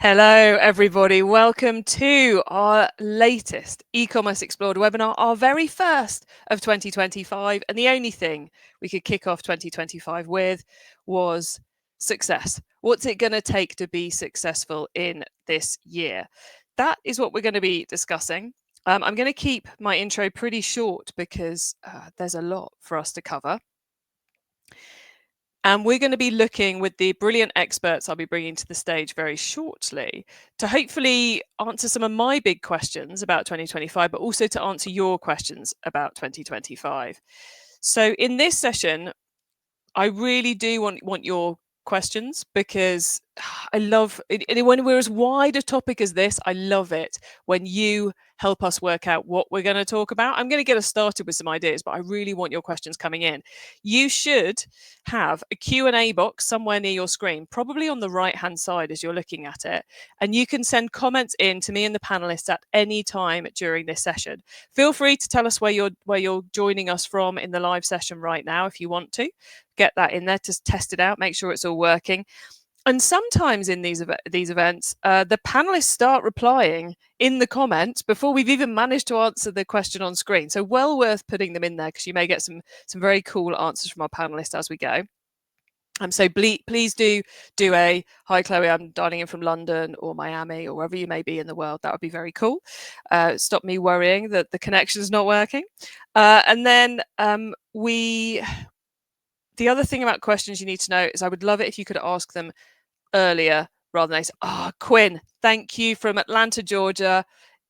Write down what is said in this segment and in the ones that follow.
Hello, everybody. Welcome to our latest e-commerce explored webinar, our very first of 2025. And the only thing we could kick off 2025 with was success. What's it going to take to be successful in this year? That is what we're going to be discussing. I'm going to keep my intro pretty short because there's a lot for us to cover. And we're going to be looking with the brilliant experts I'll be bringing to the stage very shortly to hopefully answer some of my big questions about 2025, but also to answer your questions about 2025. So in this session, I really do want your questions because I love it. When we're as wide a topic as this, I love it when you help us work out what we're going to talk about. I'm going to get us started with some ideas, but I really want your questions coming in. You should have a Q&A box somewhere near your screen, probably on the right-hand side as you're looking at it. And you can send comments in to me and the panelists at any time during this session. Feel free to tell us where you're joining us from in the live session right now if you want to. Get that in there to test it out, make sure it's all working. And sometimes in these events, the panelists start replying in the comments before we've even managed to answer the question on screen. So well worth putting them in there because you may get some very cool answers from our panelists as we go. So please do a hi Chloe, I'm dialing in from London or Miami or wherever you may be in the world. That would be very cool. Stop me worrying that the connection is not working. And then the other thing about questions you need to know is I would love it if you could ask them earlier rather than say, Quinn, thank you from Atlanta, Georgia.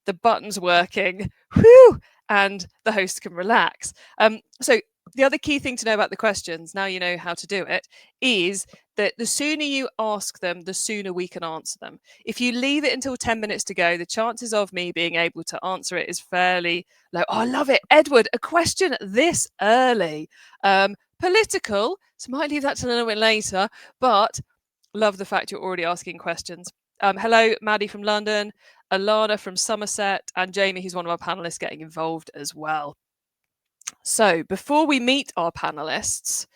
The button's working. Whew! And the host can relax. So the other key thing to know about the questions, now you know how to do it, is that the sooner you ask them, the sooner we can answer them. If you leave it until 10 minutes to go, the chances of me being able to answer it is fairly low. Oh, I love it. Edward, a question this early. Political, so might leave that to a little bit later, but love the fact you're already asking questions. Hello, Maddie from London, Alana from Somerset, and Jamie, who's one of our panelists, getting involved as well. So before we meet our panelists,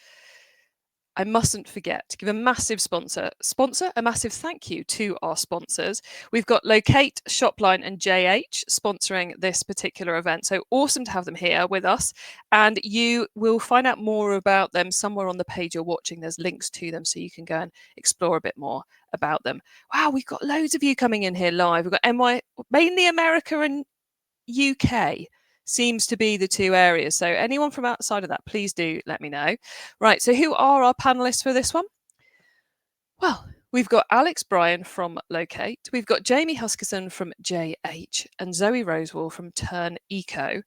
I mustn't forget to give a massive a massive thank you to our sponsors. We've got Locate, Shopline and JH sponsoring this particular event. So awesome to have them here with us. And you will find out more about them somewhere on the page you're watching. There's links to them so you can go and explore a bit more about them. Wow, we've got loads of you coming in here live. We've got mainly America and UK. Seems to be the two areas. So anyone from outside of that, please do let me know. Right, so who are our panelists for this one? Well, we've got Alex Bryan from Locate, we've got Jamie Huskisson from JH, and Zoe Rosewall from Turn Eco,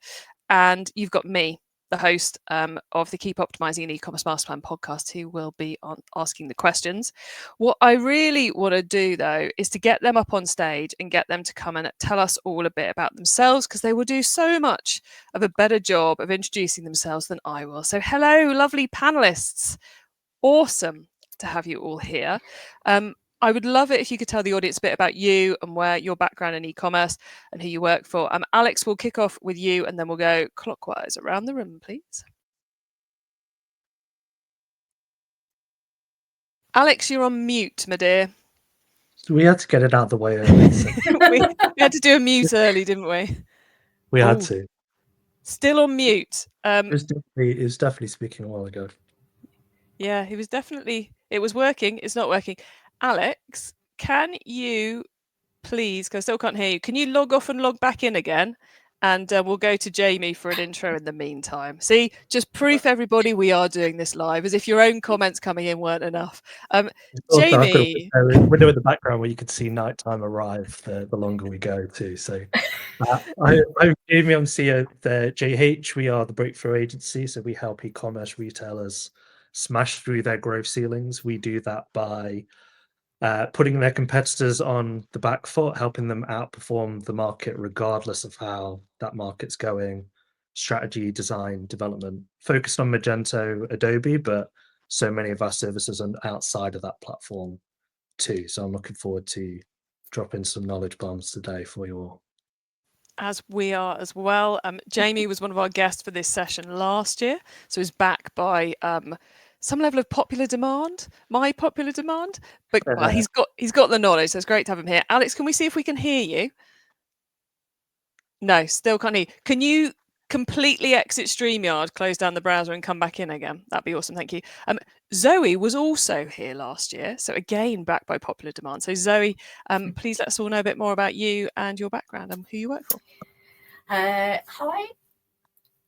and you've got me, the host of the Keep Optimizing an E-commerce Masterplan podcast, who will be asking the questions. What I really want to do, though, is to get them up on stage and get them to come and tell us all a bit about themselves, because they will do so much of a better job of introducing themselves than I will. So hello, lovely panelists. Awesome to have you all here. I would love it if you could tell the audience a bit about you and where your background in e-commerce and who you work for. Alex, we'll kick off with you and then we'll go clockwise around the room, please. Alex, you're on mute, my dear. So we had to get it out of the way early. So. we had to do a mute early, didn't we? We had to. Still on mute. It was definitely speaking a while ago. Yeah, it was working. It's not working. Alex, can you please, because I still can't hear you, can you log off and log back in again? And we'll go to Jamie for an intro in the meantime. See, just proof everybody we are doing this live, as if your own comments coming in weren't enough. Jamie. I've got a window in the background where you could see nighttime arrive the longer we go too. So I'm Jamie, I'm CEO of the JH. We are the breakthrough agency. So we help e-commerce retailers smash through their growth ceilings. We do that by putting their competitors on the back foot, helping them outperform the market regardless of how that market's going. Strategy, design, development, focused on Magento, Adobe, but so many of our services are outside of that platform too. So I'm looking forward to dropping some knowledge bombs today for you all. As we are as well. Jamie was one of our guests for this session last year, so he's back by some level of popular demand, my popular demand. But well, he's got the knowledge, so it's great to have him here. Alex, can we see if we can hear you? No, still can't hear you. Can you completely exit StreamYard, close down the browser and come back in again? That'd be awesome, thank you. Zoe was also here last year, so again, back by popular demand. So Zoe, please let us all know a bit more about you and your background and who you work for. Hi,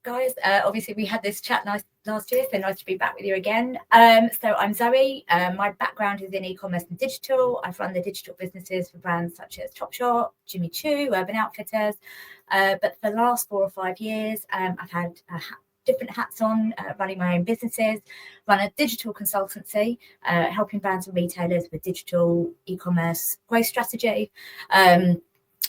guys. Obviously, we had this chat last year, so nice to be back with you again. So I'm Zoe. My background is in e-commerce and digital. I've run the digital businesses for brands such as Topshop, Jimmy Choo, Urban Outfitters. But for the last 4 or 5 years, I've had different hats on, running my own businesses, run a digital consultancy, helping brands and retailers with digital e-commerce growth strategy,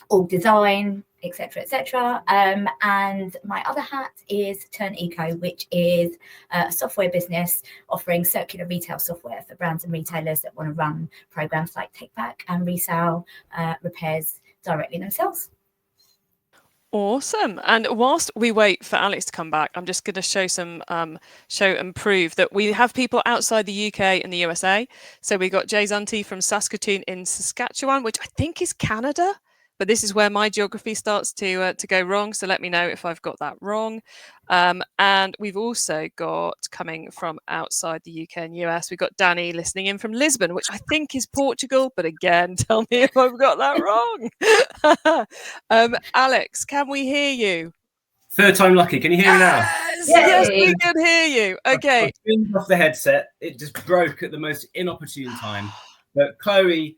org design, etc. And my other hat is Turn Eco, which is a software business offering circular retail software for brands and retailers that want to run programs like take back and resale repairs directly themselves. Awesome. And whilst we wait for Alex to come back, I'm just going to show and prove that we have people outside the UK and the USA. So we got Jay Zunti from Saskatoon in Saskatchewan, which I think is Canada. But this is where my geography starts to go wrong. So let me know if I've got that wrong. And we've also got, coming from outside the UK and US, we've got Danny listening in from Lisbon, which I think is Portugal. But again, tell me if I've got that wrong. Alex, can we hear you? Third time lucky. Can you hear me now? Yes, we can hear you. Okay. I turned off the headset. It just broke at the most inopportune time. But Chloe,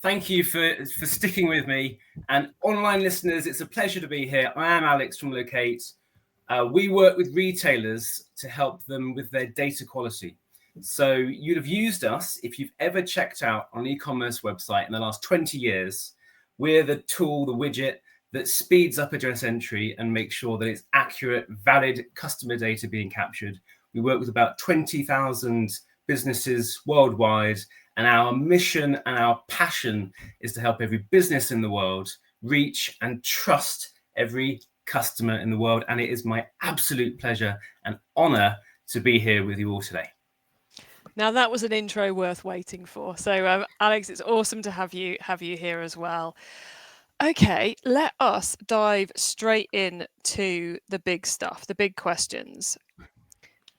thank you for sticking with me. And online listeners, it's a pleasure to be here. I am Alex from Locate. We work with retailers to help them with their data quality. So you'd have used us if you've ever checked out on an e-commerce website in the last 20 years. We're the tool, the widget that speeds up address entry and makes sure that it's accurate, valid customer data being captured. We work with about 20,000 businesses worldwide, and our mission and our passion is to help every business in the world reach and trust every customer in the world. And it is my absolute pleasure and honor to be here with you all today. Now that was an intro worth waiting for. So Alex, it's awesome to have you here as well. Okay, let us dive straight in to the big stuff, the big questions.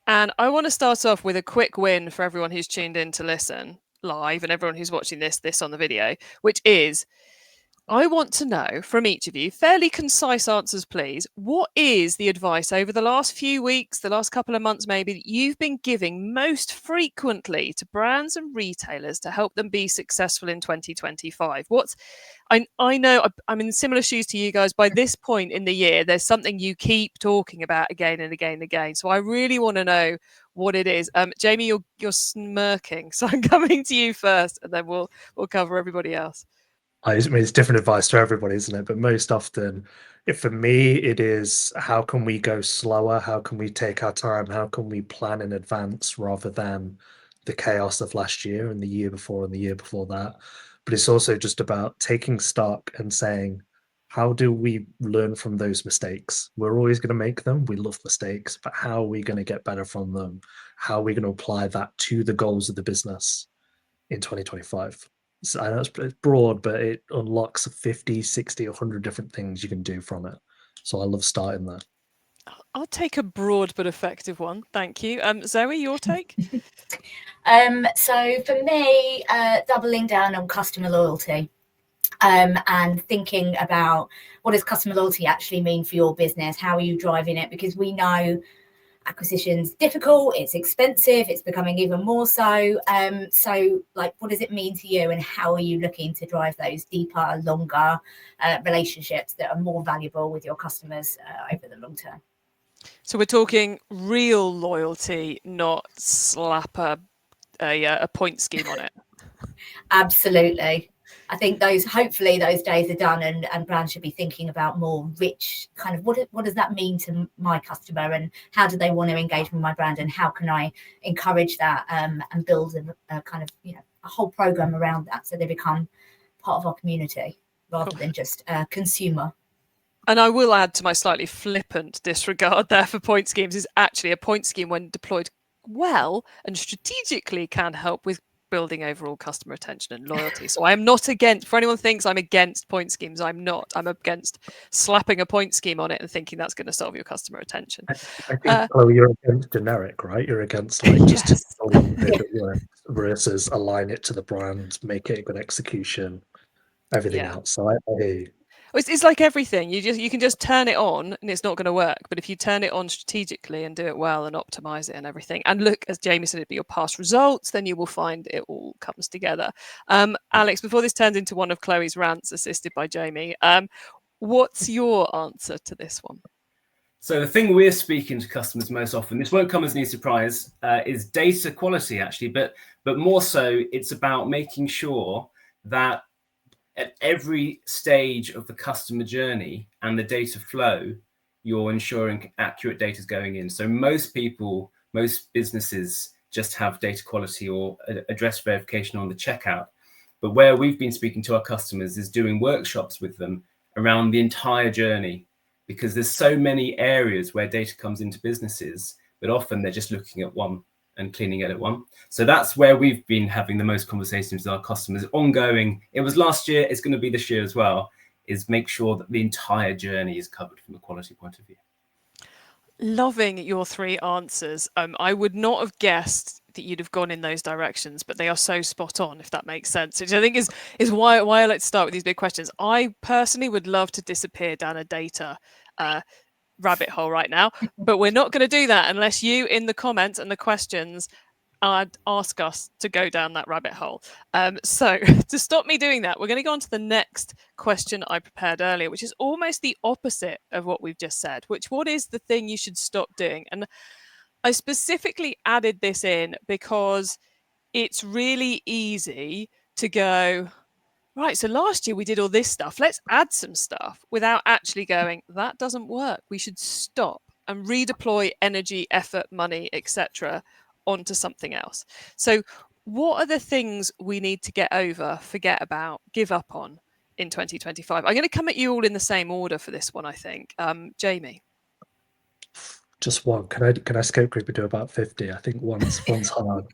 And I want to start off with a quick win for everyone who's tuned in to listen live and everyone who's watching this on the video, which is, I want to know from each of you, fairly concise answers, please. What is the advice over the last few weeks, the last couple of months maybe, that you've been giving most frequently to brands and retailers to help them be successful in 2025? I know I'm in similar shoes to you guys. By this point in the year, there's something you keep talking about again and again and again. So I really want to know what it is. Jamie, you're smirking, so I'm coming to you first, and then we'll cover everybody else. I mean, it's different advice to everybody, isn't it? But most often, for me, it is how can we go slower? How can we take our time? How can we plan in advance rather than the chaos of last year and the year before and the year before that? But it's also just about taking stock and saying, how do we learn from those mistakes? We're always going to make them. We love mistakes, but how are we going to get better from them? How are we going to apply that to the goals of the business in 2025? So I know it's broad, but it unlocks 50, 60, 100 different things you can do from it. So I love starting there. I'll take a broad but effective one. Thank you. Zoe, your take? So for me, doubling down on customer loyalty. And thinking about what does customer loyalty actually mean for your business? How are you driving it? Because we know acquisition's difficult, it's expensive, it's becoming even more so. So like, what does it mean to you, and how are you looking to drive those deeper, longer relationships that are more valuable with your customers over the long term? So we're talking real loyalty, not slap a point scheme on it. Absolutely. I think hopefully those days are done, and brands should be thinking about more rich kind of what does that mean to my customer, and how do they want to engage with my brand, and how can I encourage that and build a kind of a whole program around that, so they become part of our community rather than just a consumer. And I will add to my slightly flippant disregard there for point schemes, is actually a point scheme when deployed well and strategically can help with building overall customer retention and loyalty. So I am not against, for anyone who thinks I'm against point schemes, I'm not. I'm against slapping a point scheme on it and thinking that's going to solve your customer retention. I think, Chloe, you're against generic, right? You're against like just Yes. it works versus align it to the brand, make it a good execution, everything Yeah. else. So I hear you. It's like everything. You can just turn it on and it's not going to work. But if you turn it on strategically and do it well and optimize it and everything, and look, as Jamie said, it'd be your past results, then you will find it all comes together. Alex, before this turns into one of Chloe's rants assisted by Jamie, what's your answer to this one? So the thing we're speaking to customers most often, this won't come as any surprise, is data quality actually, but more so it's about making sure that at every stage of the customer journey and the data flow, you're ensuring accurate data is going in. So most businesses just have data quality or address verification on the checkout. But where we've been speaking to our customers is doing workshops with them around the entire journey, because there's so many areas where data comes into businesses, but often they're just looking at one and cleaning it at one. So that's where we've been having the most conversations with our customers ongoing. It was last year, it's going to be this year as well, is make sure that the entire journey is covered from a quality point of view. Loving your three answers. I would not have guessed that you'd have gone in those directions, but they are so spot on, if that makes sense. Which I think is why I like to start with these big questions. I personally would love to disappear down a data rabbit hole right now, but we're not going to do that unless you in the comments and the questions ask us to go down that rabbit hole. So to stop me doing that, we're going to go on to the next question I prepared earlier, which is almost the opposite of what we've just said, what is the thing you should stop doing? And I specifically added this in because it's really easy to go, right, so last year we did all this stuff. Let's add some stuff without actually going, that doesn't work. We should stop and redeploy energy, effort, money, etc. onto something else. So what are the things we need to get over, forget about, give up on in 2025? I'm going to come at you all in the same order for this one, I think. Jamie. Just one. Can I scope group and do about 50? I think one's hard.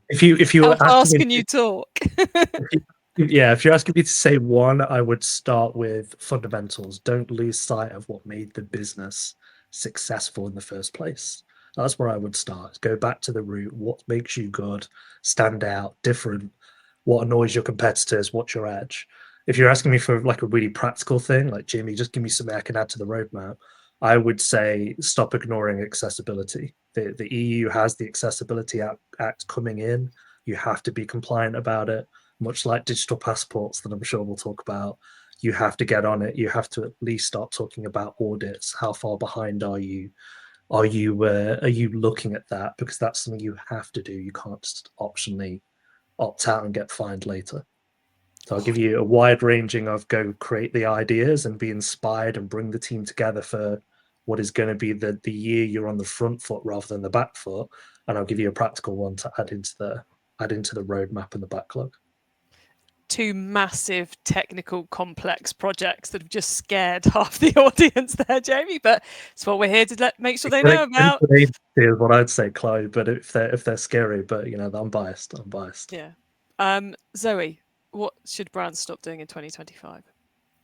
If you How were fast asking can me, you talk? if you're asking me to say one, I would start with fundamentals. Don't lose sight of what made the business successful in the first place. That's where I would start. Go back to the root. What makes you good, stand out, different? What annoys your competitors? What's your edge? If you're asking me for like a really practical thing, like Jimmy, just give me something I can add to the roadmap. I would say stop ignoring accessibility. The EU has the Accessibility Act coming in. You have to be compliant about it, much like digital passports that I'm sure we'll talk about. You have to get on it. You have to at least start talking about audits. How far behind are you? Are you looking at that? Because that's something you have to do. You can't just optionally opt out and get fined later. So I'll give you a wide ranging of go create the ideas and be inspired and bring the team together for what is going to be the year you're on the front foot rather than the back foot. And I'll give you a practical one to add into the roadmap and the backlog. Two massive technical complex projects that have just scared half the audience there, Jamie, but it's what we're here to make sure they know about. Is what I'd say, Chloe, but if they're scary, but I'm biased. Yeah. Zoe, what should brands stop doing in 2025?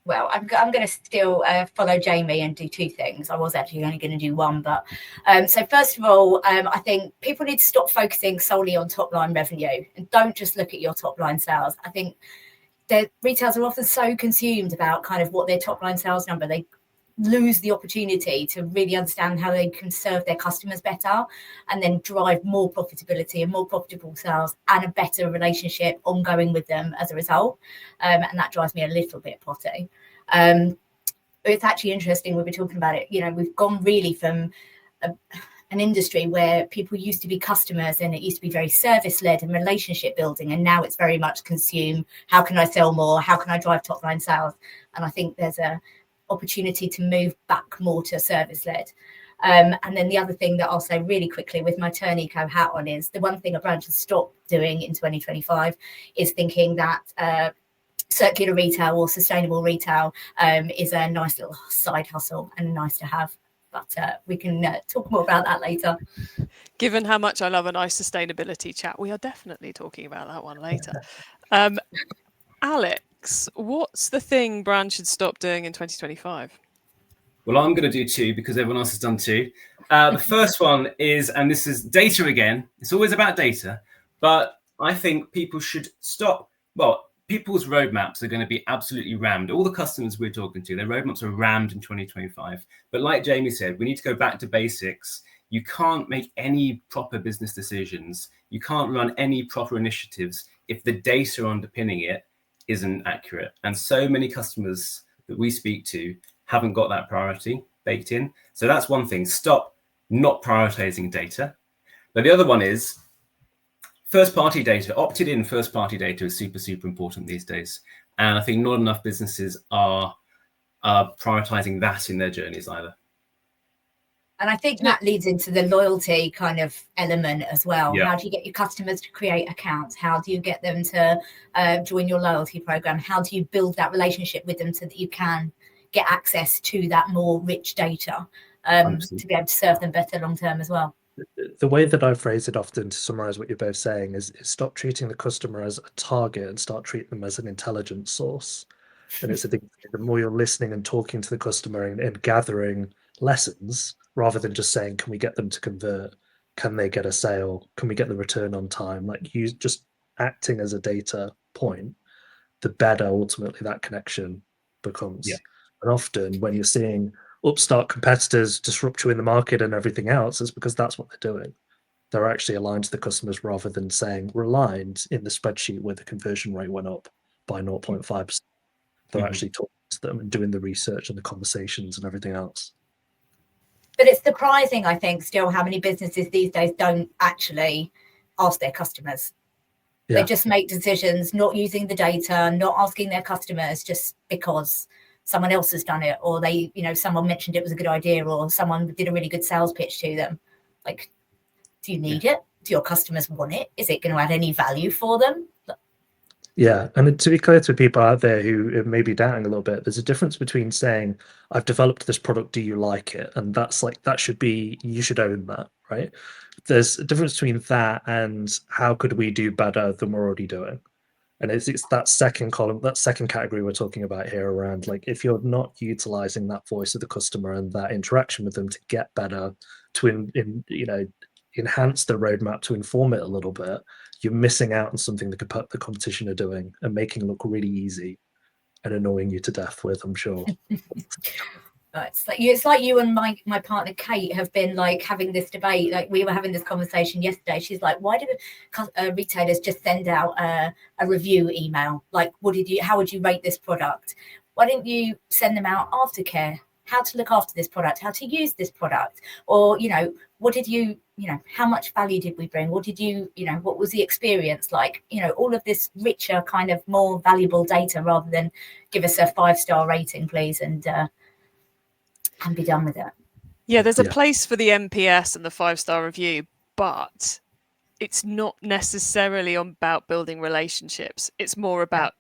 Well, I'm going to still follow Jamie and do two things. I was actually only going to do one, but so first of all, I think people need to stop focusing solely on top line revenue and don't just look at your top line sales. I think the retailers are often so consumed about kind of what their top line sales number, they lose the opportunity to really understand how they can serve their customers better and then drive more profitability and more profitable sales and a better relationship ongoing with them as a result. And that drives me a little bit potty. It's actually interesting, we were talking about it, we've gone really from an industry where people used to be customers and it used to be very service led and relationship building, and now it's very much consume, how can I sell more, how can I drive top line sales? And I think there's a opportunity to move back more to service led. And then the other thing that I'll say really quickly with my Turn Eco hat on is the one thing a brand should stop doing in 2025 is thinking that circular retail or sustainable retail is a nice little side hustle and nice to have. but we can talk more about that later. Given how much I love a nice sustainability chat, we are definitely talking about that one later. Alex, what's the thing brands should stop doing in 2025? Well, I'm going to do two because everyone else has done two. The first one is, and this is data again. It's always about data, but I think people should stop. Well, people's roadmaps are going to be absolutely rammed. All the customers we're talking to, their roadmaps are rammed in 2025. But like Jamie said, we need to go back to basics. You can't make any proper business decisions. You can't run any proper initiatives if the data underpinning it isn't accurate. And so many customers that we speak to haven't got that priority baked in. So that's one thing. Stop not prioritizing data. But the other one is first-party data. Opted in first-party data is super, super important these days. And I think not enough businesses are prioritizing that in their journeys either. And I think that leads into the loyalty kind of element as well. Yeah. How do you get your customers to create accounts? How do you get them to join your loyalty program? How do you build that relationship with them so that you can get access to that more rich data to be able to serve them better long term as well? The way that I phrase it often to summarize what you're both saying is stop treating the customer as a target and start treating them as an intelligence source. And it's the more you're listening and talking to the customer and gathering lessons rather than just saying, can we get them to convert? Can they get a sale? Can we get the return on time? Like you just acting as a data point, the better ultimately that connection becomes. Yeah. And often when you're seeing upstart competitors disrupt you in the market and everything else, it's because that's what they're doing. They're actually aligned to the customers rather than saying we're aligned in the spreadsheet where the conversion rate went up by 0.5%. They're actually talking to them and doing the research and the conversations and everything else. But it's surprising, I think, still how many businesses these days don't actually ask their customers. Yeah. They just make decisions not using the data, not asking their customers just because someone else has done it, or they, someone mentioned it was a good idea, or someone did a really good sales pitch to them. Like, do you need it? Do your customers want it? Is it going to add any value for them? Yeah, and to be clear to people out there who may be doubting a little bit, there's a difference between saying, I've developed this product, do you like it? And that's like, that should be, you should own that, right? There's a difference between that and how could we do better than we're already doing? And it's that second column, that second category we're talking about here around, like, if you're not utilizing that voice of the customer and that interaction with them to get better, to enhance the roadmap, to inform it a little bit, you're missing out on something that the competition are doing and making it look really easy and annoying you to death with, I'm sure. It's like you and my partner Kate have been like having this debate. Like we were having this conversation yesterday. She's like, why do retailers just send out a review email? Like, how would you rate this product? Why didn't you send them out aftercare? How to look after this product, how to use this product, or what did you how much value did we bring? What did you what was the experience like? All of this richer kind of more valuable data rather than give us a 5-star rating, please, and be done with it. Yeah, there's a place for the NPS and the 5-star review, but it's not necessarily about building relationships. It's more about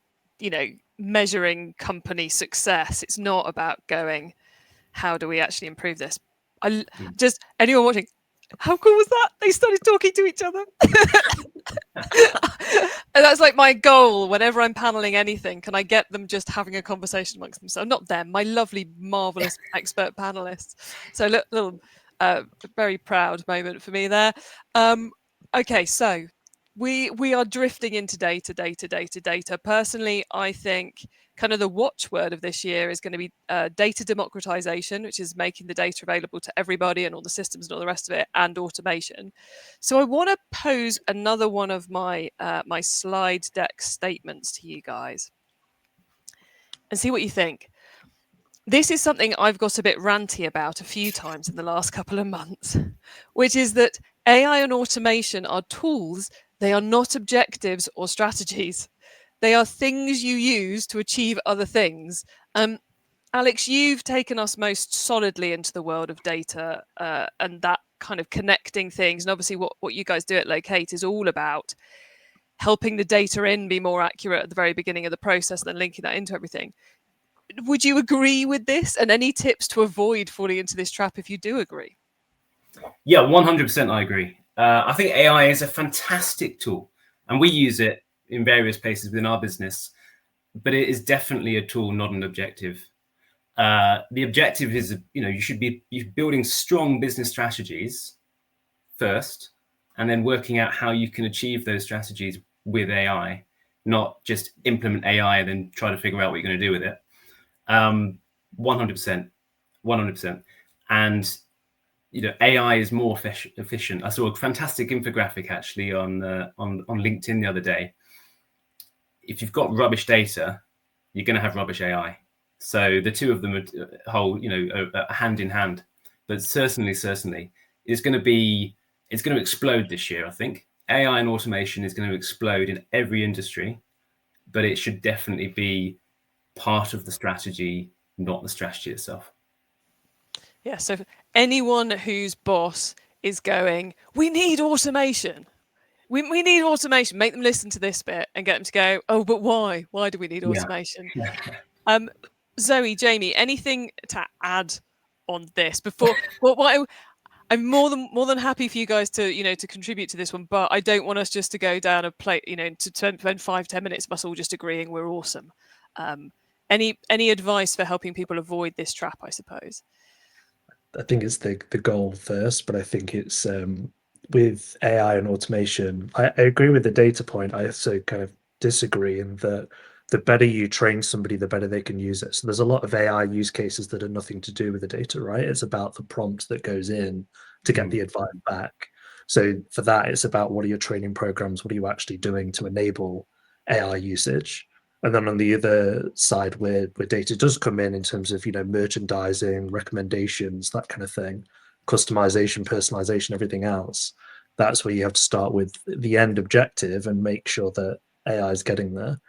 measuring company success. It's not about going, how do we actually improve this? Anyone watching, how cool was that? They started talking to each other. And that's like my goal whenever I'm paneling anything. Can I get them just having a conversation amongst themselves? Not them, my lovely, marvelous expert panelists. So little very proud moment for me there. Okay, so we are drifting into data. Personally, I think kind of the watchword of this year is going to be data democratization, which is making the data available to everybody and all the systems and all the rest of it, and automation. So I want to pose another one of my my slide deck statements to you guys and see what you think. This is something I've got a bit ranty about a few times in the last couple of months, which is that AI and automation are tools. They are not objectives or strategies. They are things you use to achieve other things. Alex, you've taken us most solidly into the world of data and that kind of connecting things. And obviously what you guys do at Locate is all about helping the data in be more accurate at the very beginning of the process and then linking that into everything. would you agree with this? And any tips to avoid falling into this trap if you do agree? Yeah, 100% I agree. I think AI is a fantastic tool, and we use it in various places within our business, but it is definitely a tool, not an objective. The objective is, you should be building strong business strategies first, and then working out how you can achieve those strategies with AI, not just implement AI and then try to figure out what you're going to do with it. 100%, 100%. And AI is more efficient. I saw a fantastic infographic actually on LinkedIn the other day. If you've got rubbish data, you're going to have rubbish AI. So the two of them are hand in hand. But certainly, it's going to explode this year. I think AI and automation is going to explode in every industry, but it should definitely be part of the strategy, not the strategy itself. Yeah, so anyone whose boss is going, we need automation. We need automation. Make them listen to this bit and get them to go, oh, but why? Why do we need automation? Yeah. Zoe, Jamie, anything to add on this before? I'm more than happy for you guys to to contribute to this one, but I don't want us just to go down a plate, to spend 5-10 minutes of us all just agreeing we're awesome. Any advice for helping people avoid this trap, I suppose? I think it's the goal first, but I think it's with AI and automation. I agree with the data point. I also kind of disagree in that the better you train somebody, the better they can use it. So there's a lot of AI use cases that are nothing to do with the data, right? It's about the prompt that goes in to get the advice back. So for that, it's about what are your training programs? What are you actually doing to enable AI usage? And then on the other side, where data does come in terms of merchandising, recommendations, that kind of thing, customization, personalization, everything else, that's where you have to start with the end objective and make sure that AI is getting there.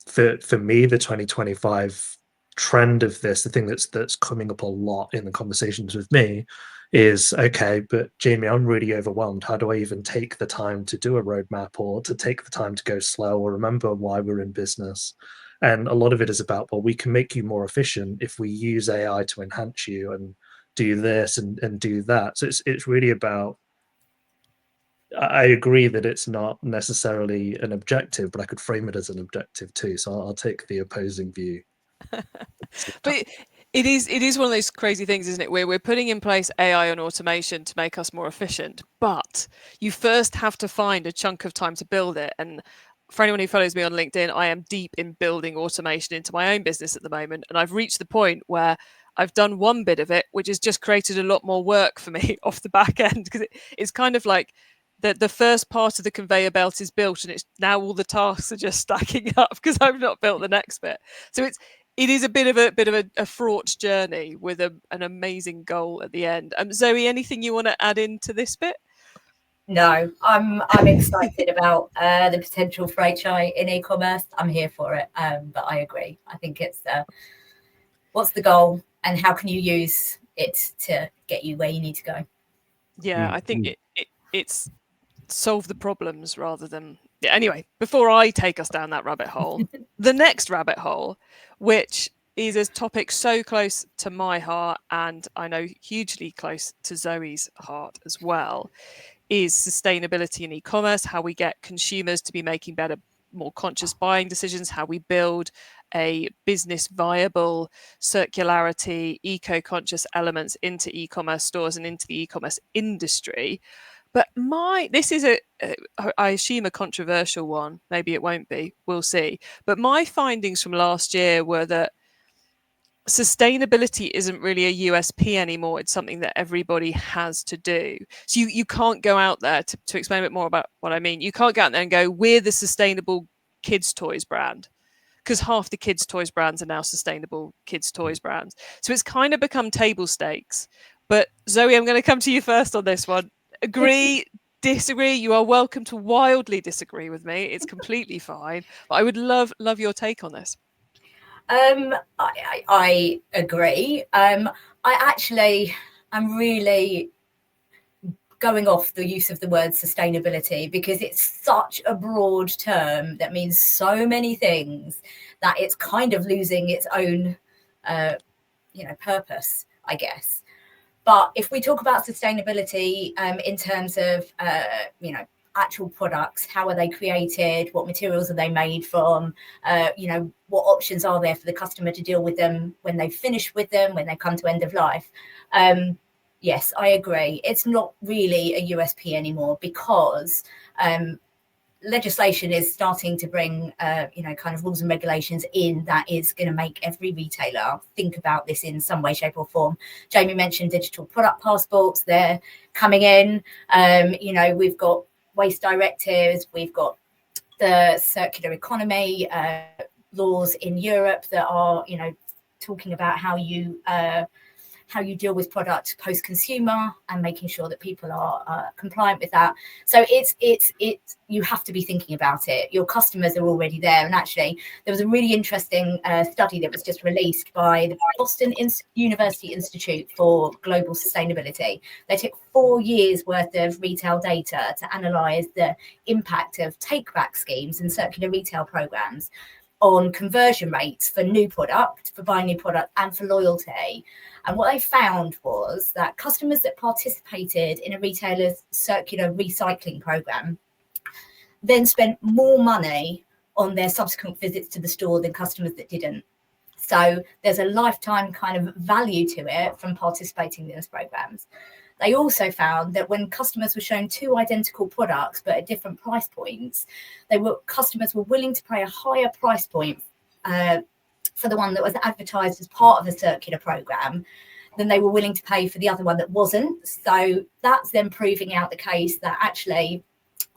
For me, the 2025 trend of this, the thing that's coming up a lot in the conversations with me is, okay, but Jamie, I'm really overwhelmed. How do I even take the time to do a roadmap or to take the time to go slow or remember why we're in business? And a lot of it is about, well, we can make you more efficient if we use AI to enhance you and do this and do that. So it's really about, I agree that it's not necessarily an objective, but I could frame it as an objective too. So I'll take the opposing view. But it is one of those crazy things, isn't it? Where we're putting in place AI and automation to make us more efficient, but you first have to find a chunk of time to build it. And for anyone who follows me on LinkedIn, I am deep in building automation into my own business at the moment. And I've reached the point where I've done one bit of it, which has just created a lot more work for me off the back end, because it's kind of like the first part of the conveyor belt is built, and it's now all the tasks are just stacking up because I've not built the next bit. So it is a bit of a fraught journey with an amazing goal at the end. Zoe, anything you want to add into this bit? No, I'm excited about the potential for HI in e-commerce. I'm here for it, but I agree. I think it's what's the goal and how can you use it to get you where you need to go? Yeah, I think it's solve the problems rather than anyway. Before I take us down that rabbit hole, the next rabbit hole, which is a topic so close to my heart and I know hugely close to Zoe's heart as well, is sustainability in e-commerce, how we get consumers to be making better, more conscious buying decisions, how we build a business viable circularity, eco-conscious elements into e-commerce stores and into the e-commerce industry. But this is I assume a controversial one. Maybe it won't be. We'll see. But my findings from last year were that sustainability isn't really a USP anymore. It's something that everybody has to do. So you can't go out there to explain a bit more about what I mean. You can't go out there and go, we're the sustainable kids' toys brand, because half the kids' toys brands are now sustainable kids' toys brands. So it's kind of become table stakes. But Zoe, I'm going to come to you first on this one. Agree, disagree? You are welcome to wildly disagree with me. It's completely fine. But I would love your take on this. I agree. I'm really going off the use of the word sustainability because it's such a broad term that means so many things that it's kind of losing its own purpose, I guess. But if we talk about sustainability in terms of, actual products, how are they created? What materials are they made from? What options are there for the customer to deal with them when they finish with them, when they come to end of life? Yes, I agree. It's not really a USP anymore because legislation is starting to bring, kind of rules and regulations in that is going to make every retailer think about this in some way, shape or form. Jamie mentioned digital product passports. They're coming in. We've got waste directives. We've got the circular economy laws in Europe that are, talking about how you deal with product post-consumer and making sure that people are compliant with that. So it's you have to be thinking about it. Your customers are already there. And actually, there was a really interesting study that was just released by the Boston University Institute for Global Sustainability. They took 4 years worth of retail data to analyse the impact of take-back schemes and circular retail programs on conversion rates for new product, for buying new product, and for loyalty. And what they found was that customers that participated in a retailer's circular recycling program then spent more money on their subsequent visits to the store than customers that didn't. So there's a lifetime kind of value to it from participating in those programs. They also found that when customers were shown 2 identical products but at different price points, customers were willing to pay a higher price point for the one that was advertised as part of a circular program than they were willing to pay for the other one that wasn't. So that's then proving out the case that actually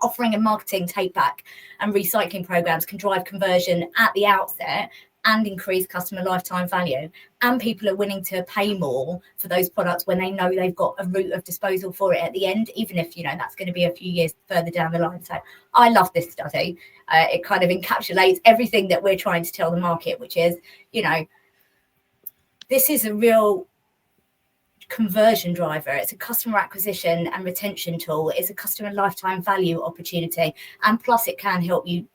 offering and marketing take back and recycling programs can drive conversion at the outset and increase customer lifetime value. And people are willing to pay more for those products when they know they've got a route of disposal for it at the end, even if, that's going to be a few years further down the line. So I love this study. It kind of encapsulates everything that we're trying to tell the market, which is, this is a real conversion driver. It's a customer acquisition and retention tool. It's a customer lifetime value opportunity. And plus it can help you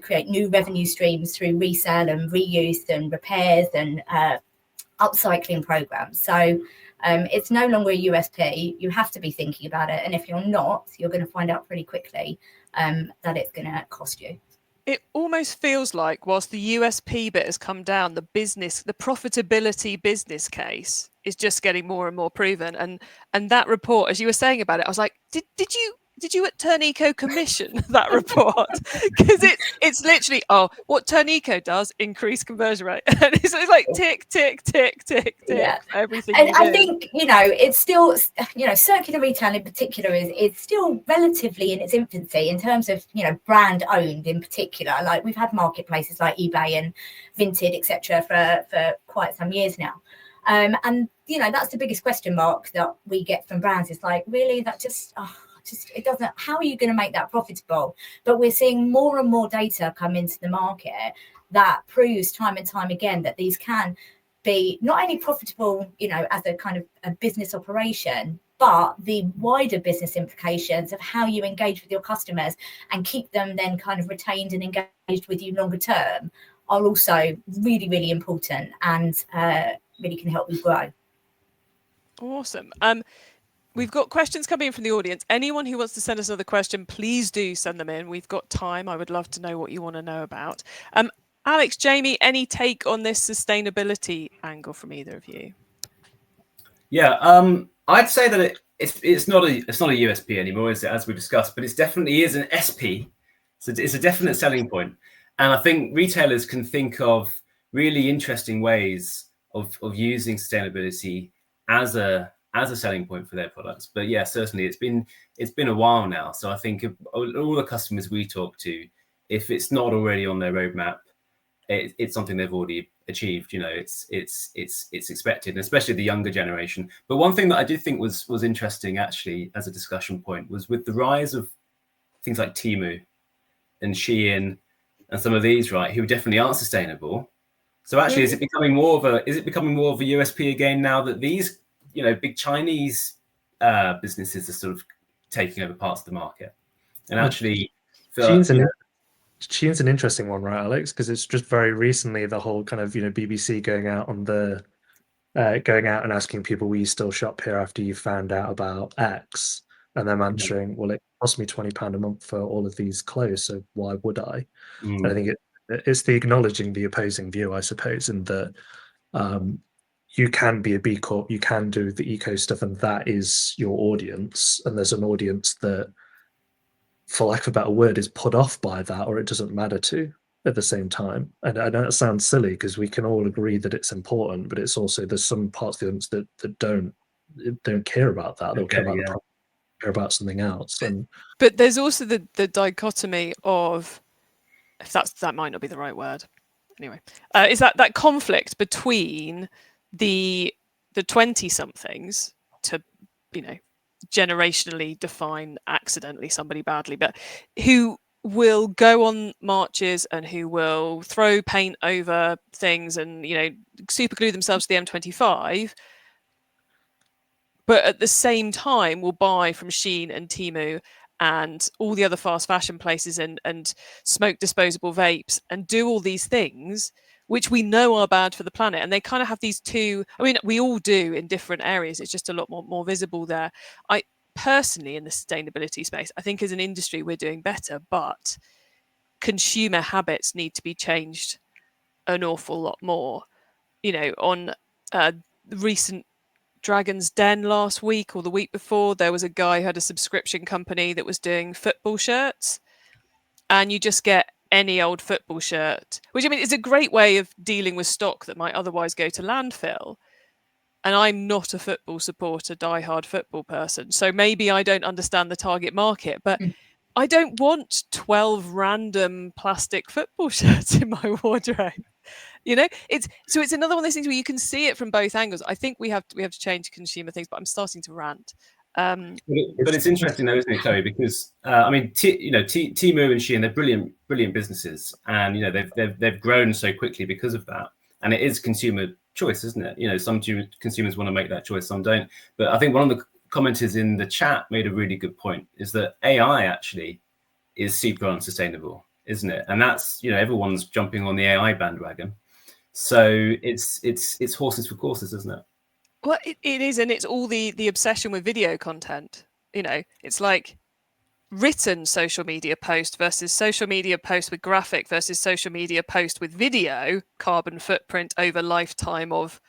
create new revenue streams through resale and reuse and repairs and upcycling programs. So it's no longer a USP. You have to be thinking about it. And if you're not, you're going to find out pretty quickly that it's going to cost you. It almost feels like whilst the USP bit has come down, the profitability business case is just getting more and more proven. And that report, as you were saying about it, I was like, did you at Turneco commission that report? Because it's literally, what Turneco does, increase conversion rate. And it's like tick, tick, tick, tick, tick, Yeah. everything. And I think, it's still, circular retail in particular is still relatively in its infancy in terms of, brand owned in particular. Like we've had marketplaces like eBay and Vinted, etc. for quite some years now. And, that's the biggest question mark that we get from brands. It's like, really, that just it doesn't, how are you going to make that profitable? But we're seeing more and more data come into the market that proves time and time again that these can be not only profitable, as a kind of a business operation, but the wider business implications of how you engage with your customers and keep them then kind of retained and engaged with you longer term are also really, really important and really can help you grow. Awesome. We've got questions coming in from the audience. Anyone who wants to send us another question, please do send them in. We've got time. I would love to know what you want to know about. Alex, Jamie, any take on this sustainability angle from either of you? Yeah, I'd say that it's not a USP anymore, is it? As we discussed, but it definitely is an SP. So it's a definite selling point, and I think retailers can think of really interesting ways of using sustainability as a selling point for their products. But yeah, certainly it's been a while now. So I think all the customers we talk to, if it's not already on their roadmap, it's something they've already achieved. It's expected, and especially the younger generation. But one thing that I did think was interesting actually as a discussion point was with the rise of things like Temu and Shein and some of these, right, who definitely aren't sustainable. So actually, is it becoming more of a USP again now that these big Chinese businesses are sort of taking over parts of the market? And actually, Shein's an interesting one, right, Alex? Because it's just very recently the whole kind of BBC going out on the going out and asking people, will you still shop here after you found out about X? And them answering, well, it cost me £20 a month for all of these clothes, so why would I? And I think it's the acknowledging the opposing view, I suppose, in that you can be a B Corp, you can do the eco stuff, and that is your audience. And there's an audience that, for lack of a better word, is put off by that, or it doesn't matter to at the same time. And I know it sounds silly because we can all agree that it's important, but it's also there's some parts of the audience that don't care about that. They'll care about the product, care about something else. But there's also the dichotomy of, if that might not be the right word, anyway, is that conflict between the 20-somethings to, generationally define accidentally somebody badly, but who will go on marches and who will throw paint over things and super glue themselves to the M25, but at the same time will buy from Shein and Temu and all the other fast fashion places and smoke disposable vapes and do all these things which we know are bad for the planet. And they kind of have these two, we all do in different areas. It's just a lot more visible there. I personally, in the sustainability space, I think as an industry, we're doing better, but consumer habits need to be changed an awful lot more. On recent Dragon's Den last week or the week before, there was a guy who had a subscription company that was doing football shirts, and you just get any old football shirt, which is a great way of dealing with stock that might otherwise go to landfill. And I'm not a football supporter, diehard football person, so maybe I don't understand the target market, but I don't want 12 random plastic football shirts in my wardrobe. It's another one of those things where you can see it from both angles. I think we have to change consumer things, but I'm starting to rant. But it's interesting though, isn't it, Chloe? Because Temu and Shein, they're brilliant businesses, and they've grown so quickly because of that. And it is consumer choice, isn't it? Some consumers want to make that choice, some don't. But I think one of the commenters in the chat made a really good point: is that AI actually is super unsustainable, isn't it? And that's everyone's jumping on the AI bandwagon. So it's horses for courses, isn't it? Well, it is, and it's all the obsession with video content. It's like written social media post versus social media post with graphic versus social media post with video, carbon footprint over lifetime of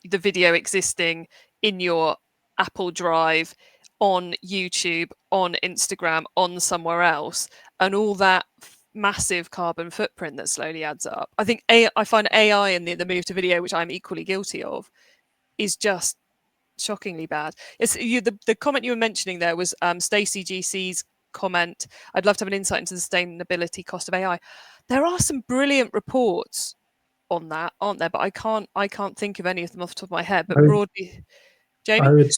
the video existing in your Apple Drive, on YouTube, on Instagram, on somewhere else, and all that massive carbon footprint that slowly adds up. I think I find AI and the move to video, which I'm equally guilty of, is just shockingly bad. It's the comment you were mentioning there was Stacey GC's comment. I'd love to have an insight into the sustainability cost of AI. There are some brilliant reports on that, aren't there? But I can't think of any of them off the top of my head. But broadly, Jamie? I would say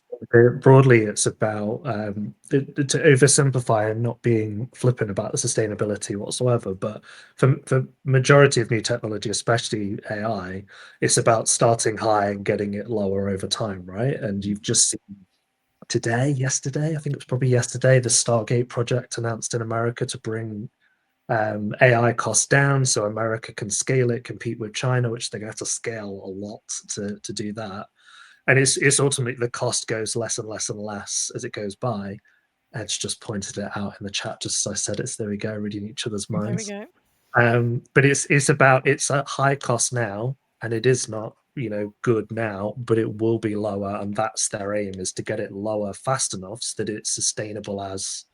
broadly it's about to oversimplify and not being flippant about the sustainability whatsoever. But for majority of new technology, especially AI, it's about starting high and getting it lower over time, right? And you've just seen yesterday, I think it was probably yesterday, the Stargate project announced in America to bring AI costs down so America can scale it, compete with China, which they're going to have to scale a lot to do that. And it's ultimately the cost goes less and less and less as it goes by. Ed's just pointed it out in the chat, just as I said it's there we go, reading each other's minds. There we go. But it's at high cost now, and it is not good now, but it will be lower, and that's their aim, is to get it lower fast enough so that it's sustainable as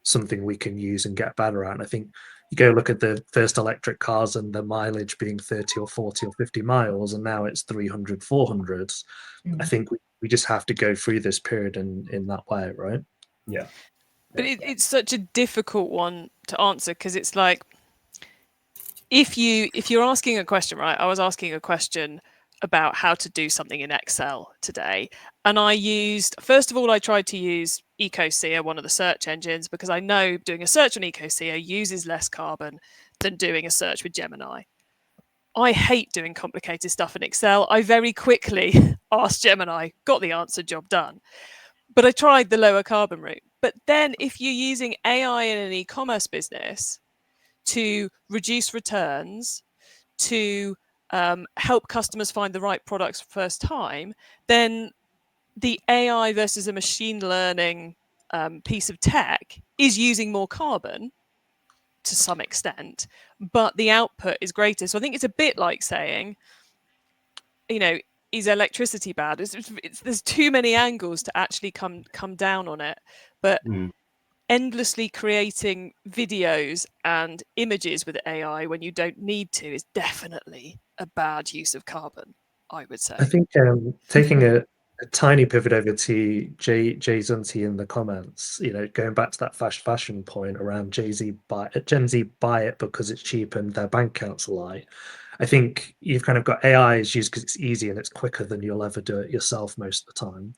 something we can use and get better at. And I think you go look at the first electric cars and the mileage being 30 or 40 or 50 miles, and now it's 300, 400. I think we just have to go through this period in that way, right? Yeah. But it's such a difficult one to answer, because it's like, if you're asking a question, right? I was asking a question about how to do something in Excel today, and first of all, I tried to use EcoSEA, one of the search engines, because I know doing a search on EcoSEA uses less carbon than doing a search with Gemini. I hate doing complicated stuff in Excel. I very quickly asked Gemini, got the answer, job done. But I tried the lower carbon route. But then if you're using AI in an e-commerce business, to reduce returns, to help customers find the right products first time, then the AI versus a machine learning piece of tech is using more carbon to some extent, but the output is greater. So I think it's a bit like saying, is electricity bad? There's too many angles to actually come down on it. But endlessly creating videos and images with AI when you don't need to is definitely a bad use of carbon, I would say. I think taking a tiny pivot over to Jay Zunti in the comments, going back to that fashion point around Gen Z buy it because it's cheap and their bank accounts are light. I think you've kind of got AI is used because it's easy and it's quicker than you'll ever do it yourself most of the time.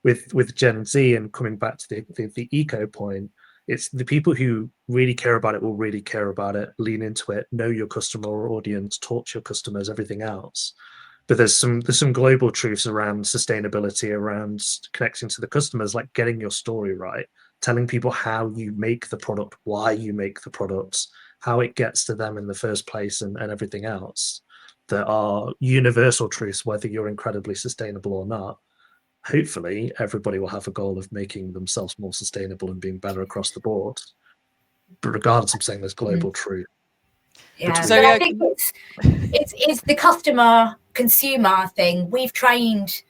With Gen Z, and coming back to the eco point, it's the people who really care about it will really care about it, lean into it, know your customer or audience, talk to your customers, everything else. But there's some global truths around sustainability, around connecting to the customers, like getting your story right, telling people how you make the product, why you make the products, how it gets to them in the first place, and everything else. There are universal truths, whether you're incredibly sustainable or not. Hopefully, everybody will have a goal of making themselves more sustainable and being better across the board. But regardless, I'm saying there's global truth. Yeah, So, but I think it's the consumer thing. We've trained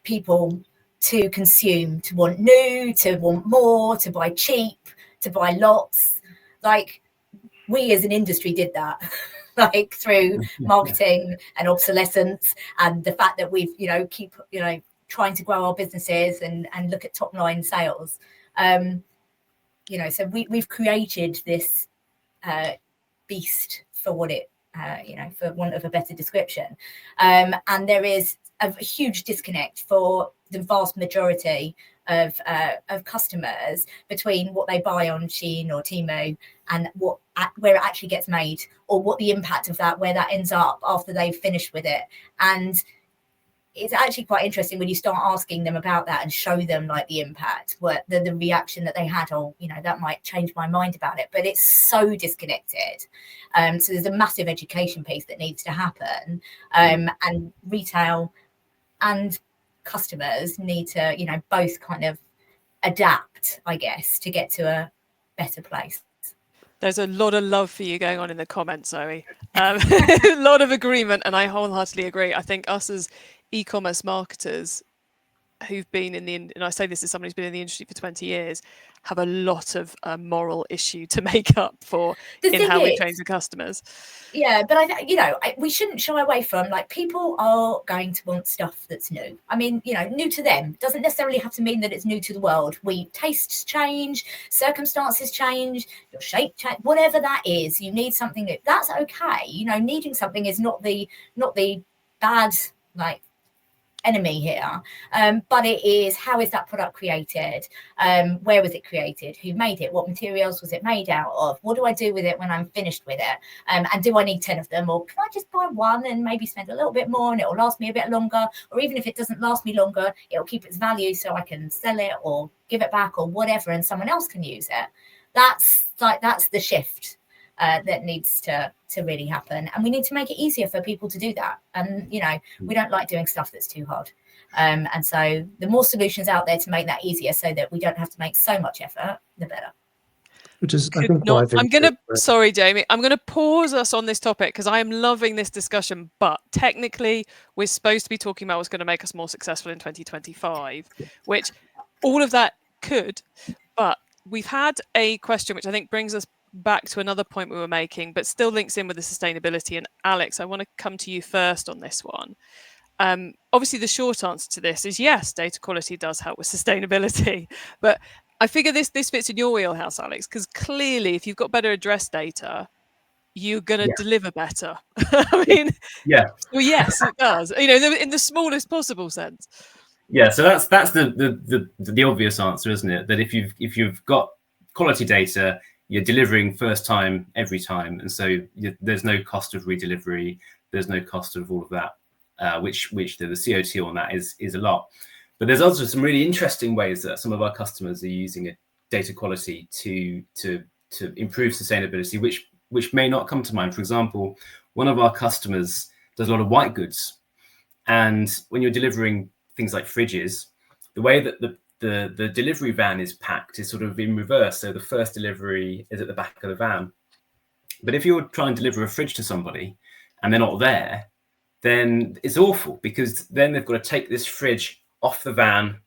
people to consume, to want new, to want more, to buy cheap, to buy lots. Like, we as an industry did that, like through marketing and obsolescence, and the fact that we've keep trying to grow our businesses and look at top line sales. So we've created this beast for what it for want of a better description, and there is a huge disconnect for the vast majority of customers between what they buy on Shein or Temu and where it actually gets made, or what the impact of that, where that ends up after they've finished with it. And it's actually quite interesting when you start asking them about that and show them like the impact, what the reaction that they had. That might change my mind about it, but it's so disconnected. So there's a massive education piece that needs to happen, and retail and customers need to both kind of adapt, I guess, to get to a better place. There's a lot of love for you going on in the comments, Zoe. A lot of agreement, and I wholeheartedly agree. I think us as e-commerce marketers who've been and I say this as someone who's been in the industry for 20 years, have a lot of moral issue to make up for in how we train the customers. Yeah, but we shouldn't shy away from, like, people are going to want stuff that's new. I mean, new to them doesn't necessarily have to mean that it's new to the world. Tastes change, circumstances change, your shape change, whatever that is. You need something new. That's okay. Needing something is not the bad enemy here, but it is, how is that product created, where was it created, who made it, what materials was it made out of, what do I do with it when I'm finished with it, and do I need 10 of them, or can I just buy one and maybe spend a little bit more and it'll last me a bit longer, or even if it doesn't last me longer, it'll keep its value so I can sell it or give it back or whatever, and someone else can use it. That's the shift that needs to really happen, and we need to make it easier for people to do that. And we don't like doing stuff that's too hard, and so the more solutions out there to make that easier so that we don't have to make so much effort, the better. Which is, I think, sorry, Jamie, I'm gonna pause us on this topic because I am loving this discussion, but technically we're supposed to be talking about what's going to make us more successful in 2025, which all of that could, but we've had a question which I think brings us back to another point we were making, but still links in with the sustainability. And Alex, I want to come to you first on this one. Obviously, the short answer to this is yes, data quality does help with sustainability. But I figure this fits in your wheelhouse, Alex, because clearly, if you've got better address data, you're going to deliver better. I mean, well, yes, it does. In the smallest possible sense. Yeah, so that's the obvious answer, isn't it? That if you've got quality data, you're delivering first time every time, and so there's no cost of redelivery, there's no cost of all of that, which the CO2 on that is a lot. But there's also some really interesting ways that some of our customers are using data quality to improve sustainability, which which may not come to mind. For example, one of our customers does a lot of white goods. And when you're delivering things like fridges, the way that the delivery van is packed is sort of in reverse. So the first delivery is at the back of the van. But if you're trying to deliver a fridge to somebody and they're not there, then it's awful, because then they've got to take this fridge off the van,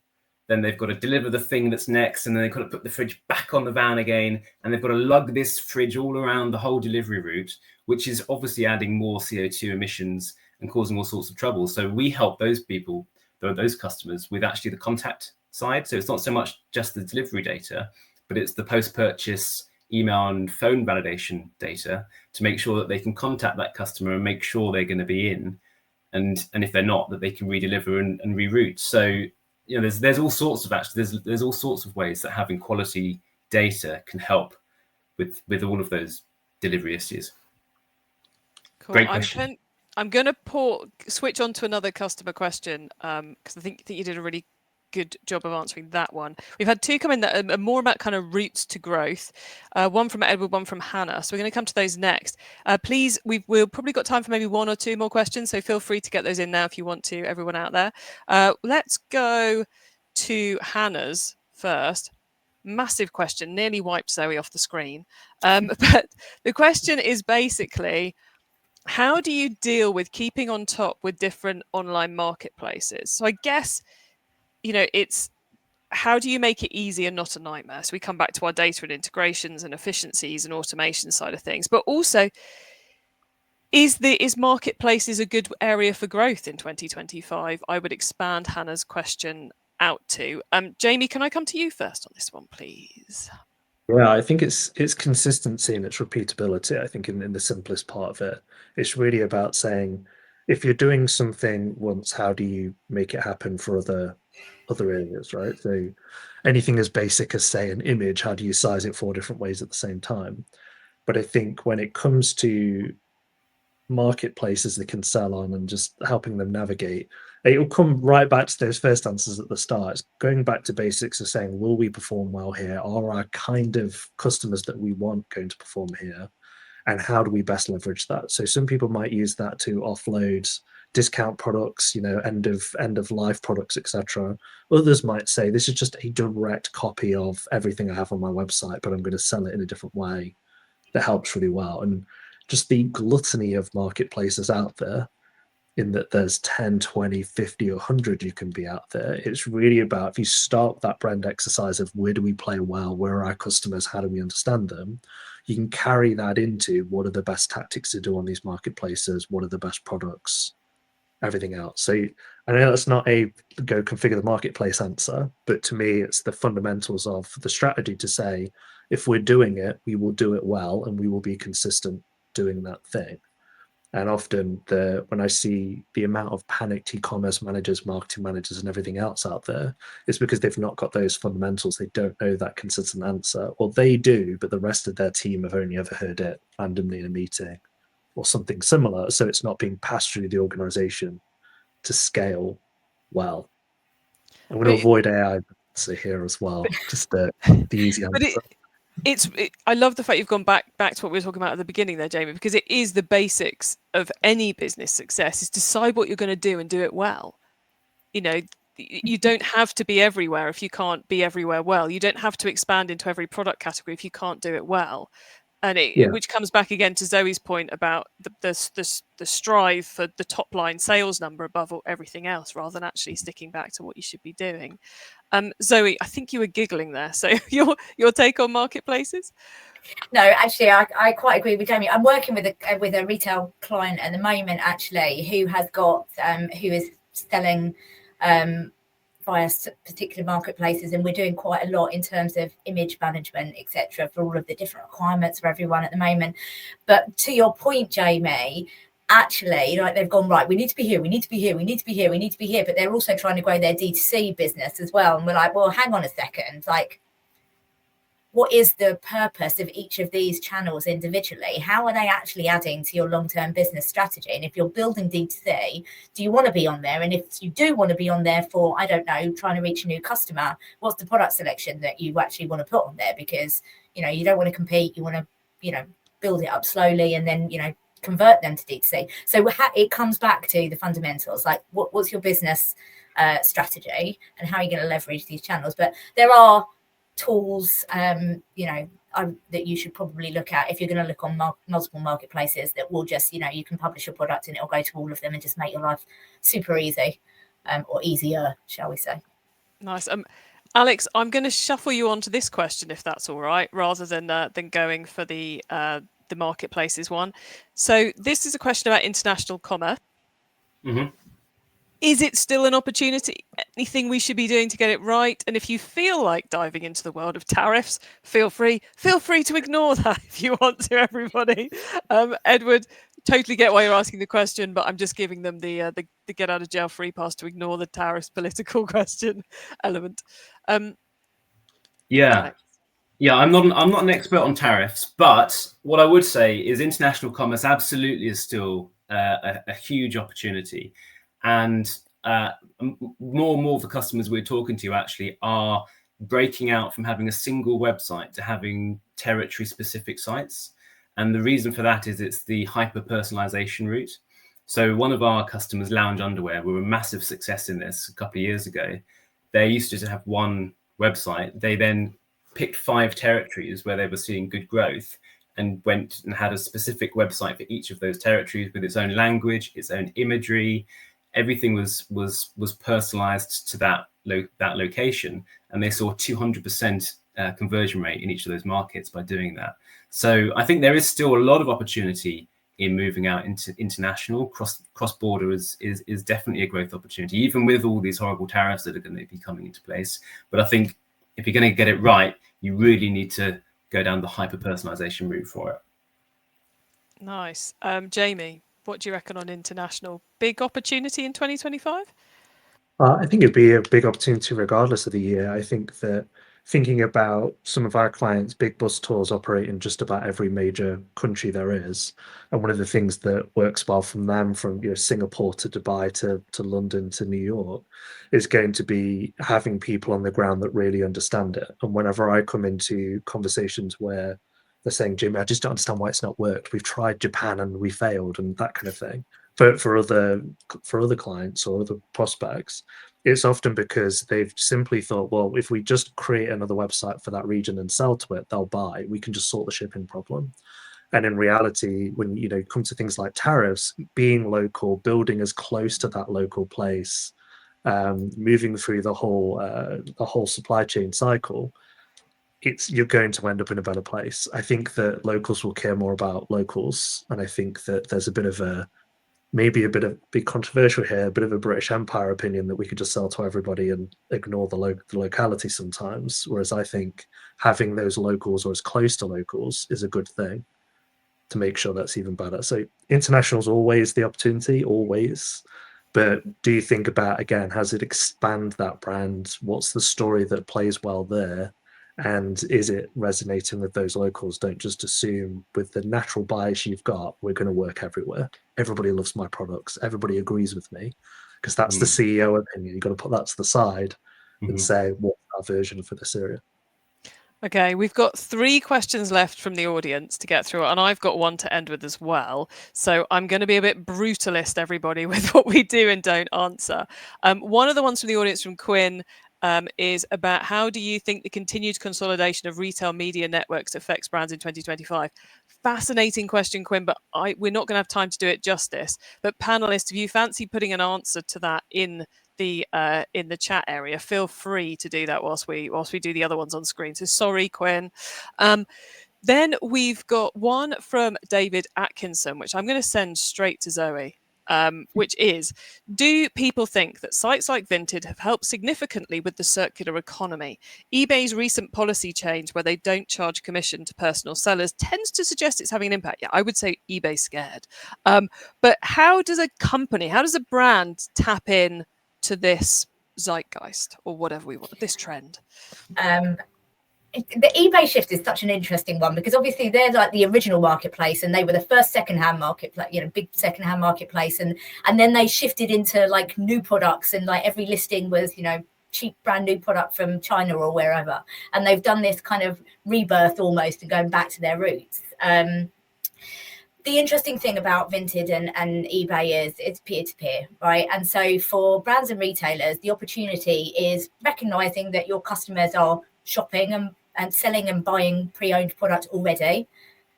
then they've got to deliver the thing that's next, and then they've got to put the fridge back on the van again, and they've got to lug this fridge all around the whole delivery route, which is obviously adding more CO2 emissions and causing all sorts of trouble. So we help those people, those customers, with actually the contact side. So it's not so much just the delivery data, but it's the post-purchase email and phone validation data to make sure that they can contact that customer and make sure they're going to be in, and if they're not, that they can redeliver and reroute. So there's all sorts of there's all sorts of ways that having quality data can help with all of those delivery issues. Cool. Great question. I'm going to switch on to another customer question, because I think you did a really good job of answering that one. We've had two come in that are more about kind of routes to growth. One from Edward, one from Hannah. So we're going to come to those next. Please, we'll probably got time for maybe one or two more questions, so feel free to get those in now if you want to, everyone out there. Let's go to Hannah's first. Massive question, nearly wiped Zoe off the screen. But the question is basically, how do you deal with keeping on top with different online marketplaces? So I guess, it's how do you make it easy and not a nightmare? So we come back to our data and integrations and efficiencies and automation side of things, but also is marketplaces a good area for growth in 2025? I would expand Hannah's question out to. Jamie, can I come to you first on this one, please? Yeah, I think it's consistency and its repeatability. I think in the simplest part of it, it's really about saying, if you're doing something once, how do you make it happen for other areas, right? So anything as basic as, say, an image, how do you size it 4 different ways at the same time? But I think when it comes to marketplaces that can sell on and just helping them navigate, it will come right back to those first answers at the start. It's going back to basics of saying, will we perform well here? Are our kind of customers that we want going to perform here? And how do we best leverage that? So some people might use that to offload discount products, end of life products, etc. Others might say, this is just a direct copy of everything I have on my website, but I'm going to sell it in a different way that helps really well. And just the gluttony of marketplaces out there, in that there's 10, 20, 50, or 100 you can be out there. It's really about, if you start that brand exercise of where do we play well, where are our customers, how do we understand them, you can carry that into what are the best tactics to do on these marketplaces, what are the best products, everything else. So I know that's not a go configure the marketplace answer, but to me, it's the fundamentals of the strategy to say, if we're doing it, we will do it well, and we will be consistent doing that thing. And often when I see the amount of panicked e-commerce managers, marketing managers, and everything else out there, it's because they've not got those fundamentals. They don't know that consistent answer, or they do, but the rest of their team have only ever heard it randomly in a meeting or something similar. So it's not being passed through the organization to scale well. I'm going to avoid AI here as well, just the easy answer. I love the fact you've gone back to what we were talking about at the beginning there, Jamie, because it is the basics of any business success, is decide what you're going to do and do it well. You don't have to be everywhere if you can't be everywhere well. You don't have to expand into every product category if you can't do it well. And which comes back again to Zoe's point about the strive for the top line sales number above everything else, rather than actually sticking back to what you should be doing. Zoe, I think you were giggling there. So your take on marketplaces? No, actually, I quite agree with Jamie. I'm working with a retail client at the moment, actually, who has got who is selling via particular marketplaces, and we're doing quite a lot in terms of image management, etc., for all of the different requirements for everyone at the moment. But to your point, Jamie, actually, they've gone, right, we need to be here, we need to be here, we need to be here, we need to be here, but they're also trying to grow their D2C business as well. And we're like, well, hang on a second, what is the purpose of each of these channels individually? How are they actually adding to your long-term business strategy? And if you're building D2C, do you want to be on there? And if you do want to be on there for, I don't know, trying to reach a new customer, what's the product selection that you actually want to put on there? Because, you don't want to compete, you want to, build it up slowly and then, you know, convert them to D2C. So it comes back to the fundamentals, like what's your business strategy and how are you going to leverage these channels? But there are tools, you know, that you should probably look at if you're going to look on multiple marketplaces that will just, you know, you can publish your product and it'll go to all of them and just make your life super easy, or easier, shall we say. Nice. Alex, I'm going to shuffle you onto this question, if that's all right, rather than going for the marketplaces one. So this is a question about international commerce. Mm-hmm. Is it still an opportunity? Anything we should be doing to get it right? And if you feel like diving into the world of tariffs, feel free to ignore that if you want to, everybody. Edward, totally get why you're asking the question, but I'm just giving them the get out of jail free pass to ignore the tariffs political question element. Yeah. Alex. Yeah, I'm not an expert on tariffs, but what I would say is international commerce absolutely is still a huge opportunity, and more and more of the customers we're talking to actually are breaking out from having a single website to having territory-specific sites, and the reason for that is it's the hyper-personalization route. So one of our customers, Lounge Underwear, were a massive success in this a couple of years ago. They used to have one website. They then picked 5 territories where they were seeing good growth and went and had a specific website for each of those territories with its own language, its own imagery. Everything was personalized to that location, and they saw 200% conversion rate in each of those markets by doing that. So I think there is still a lot of opportunity in moving out into international. Cross-border is definitely a growth opportunity, even with all these horrible tariffs that are going to be coming into place. But I think if you're going to get it right, you really need to go down the hyper-personalization route for it. Nice. Jamie, what do you reckon on international? Big opportunity in 2025? I think it'd be a big opportunity regardless of the year. I think that thinking about some of our clients, big bus tours operate in just about every major country there is. And one of the things that works well from them, from Singapore to Dubai to London to New York, is going to be having people on the ground that really understand it. And whenever I come into conversations where they're saying, Jimmy, I just don't understand why it's not worked. We've tried Japan and we failed, and that kind of thing. For other clients or other prospects, it's often because they've simply thought, well, if we just create another website for that region and sell to it, they'll buy. We can just sort the shipping problem. And in reality, when you come to things like tariffs, being local, building as close to that local place, moving through the whole supply chain cycle, you're going to end up in a better place. I think that locals will care more about locals, and I think that there's maybe a bit of big controversial here, a bit of a British Empire opinion that we could just sell to everybody and ignore the locality sometimes. Whereas I think having those locals or as close to locals is a good thing to make sure that's even better. So international is always the opportunity, always. But do you think about, again, has it expand that brand? What's the story that plays well there? And is it resonating with those locals? Don't just assume with the natural bias you've got, we're going to work everywhere. Everybody loves my products. Everybody agrees with me, because that's the CEO opinion. You've got to put that to the side and say, what's our version for this area? Okay, we've got 3 questions left from the audience to get through, and I've got one to end with as well. So I'm going to be a bit brutalist, everybody, with what we do and don't answer. One of the ones from the audience from Quinn is about how do you think the continued consolidation of retail media networks affects brands in 2025? Fascinating question, Quinn, but we're not going to have time to do it justice. But panelists, if you fancy putting an answer to that in the chat area, feel free to do that whilst we do the other ones on screen. So sorry, Quinn. Then we've got one from David Atkinson, which I'm going to send straight to Zoe. Which is, do people think that sites like Vinted have helped significantly with the circular economy? eBay's recent policy change where they don't charge commission to personal sellers tends to suggest it's having an impact. Yeah, I would say eBay's scared. But how does a brand tap in to this zeitgeist or whatever we want, this trend? The eBay shift is such an interesting one, because obviously they're like the original marketplace and they were the first secondhand marketplace, big secondhand marketplace, and then they shifted into like new products, and like every listing was cheap brand new product from China or wherever, and they've done this kind of rebirth almost and going back to their roots. the interesting thing about Vinted and eBay is it's peer-to-peer, right? And so for brands and retailers, the opportunity is recognizing that your customers are shopping and selling and buying pre-owned product already,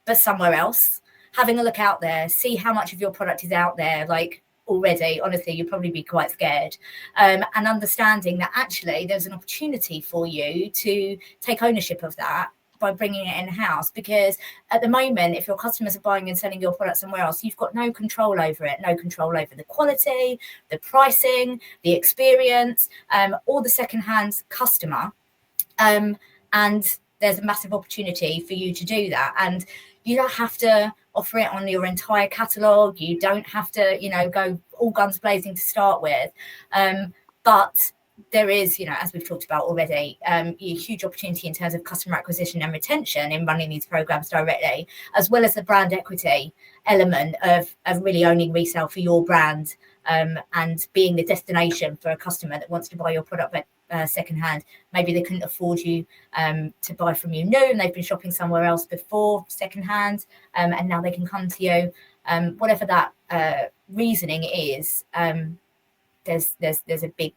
but somewhere else. Having a look out there, see how much of your product is out there, like already. Honestly, you'd probably be quite scared. And understanding that actually there's an opportunity for you to take ownership of that by bringing it in-house, because at the moment, if your customers are buying and selling your product somewhere else, you've got no control over it, no control over the quality, the pricing, the experience, or the secondhand customer. And there's a massive opportunity for you to do that. And you don't have to offer it on your entire catalogue. You don't have to, go all guns blazing to start with. But there is, as we've talked about already, a huge opportunity in terms of customer acquisition and retention in running these programs directly, as well as the brand equity element of really owning resale for your brand, and being the destination for a customer that wants to buy your product secondhand. Maybe they couldn't afford you to buy from you new, and they've been shopping somewhere else before secondhand, and now they can come to you. Whatever that reasoning is, there's a big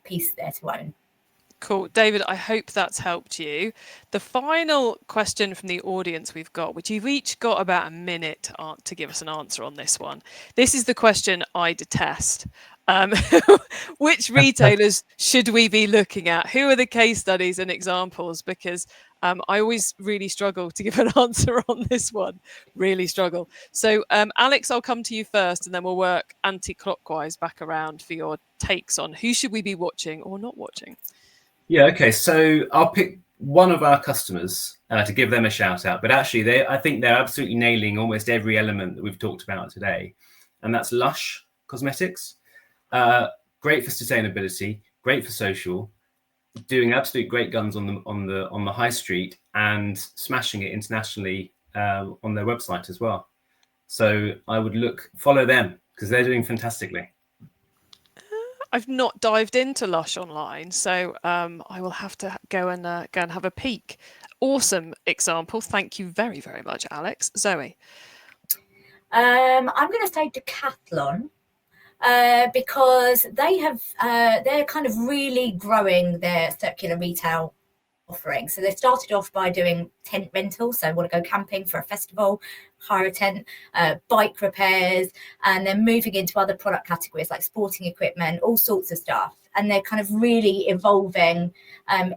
piece there to own. Cool. David, I hope that's helped you. The final question from the audience we've got, which you've each got about a minute to give us an answer on this one. This is the question I detest. Which retailers should we be looking at? Who are the case studies and examples? Because I always really struggle to give an answer on this one. Really struggle. So Alex, I'll come to you first, and then we'll work anti-clockwise back around for your takes on who should we be watching or not watching. Yeah, okay. So I'll pick one of our customers to give them a shout out. But actually, I think they're absolutely nailing almost every element that we've talked about today. And that's Lush Cosmetics. Great for sustainability, great for social, doing absolute great guns on the high street, and smashing it internationally on their website as well. So I would follow them because they're doing fantastically. I've not dived into Lush online, so I will have to go and have a peek. Awesome example. Thank you very, very much, Alex. Zoe? I'm going to say Decathlon, because they're kind of really growing their circular retail offering. So they started off by doing tent rentals, so want to go camping for a festival, hire a tent, bike repairs, and then moving into other product categories like sporting equipment, all sorts of stuff. And they're kind of really evolving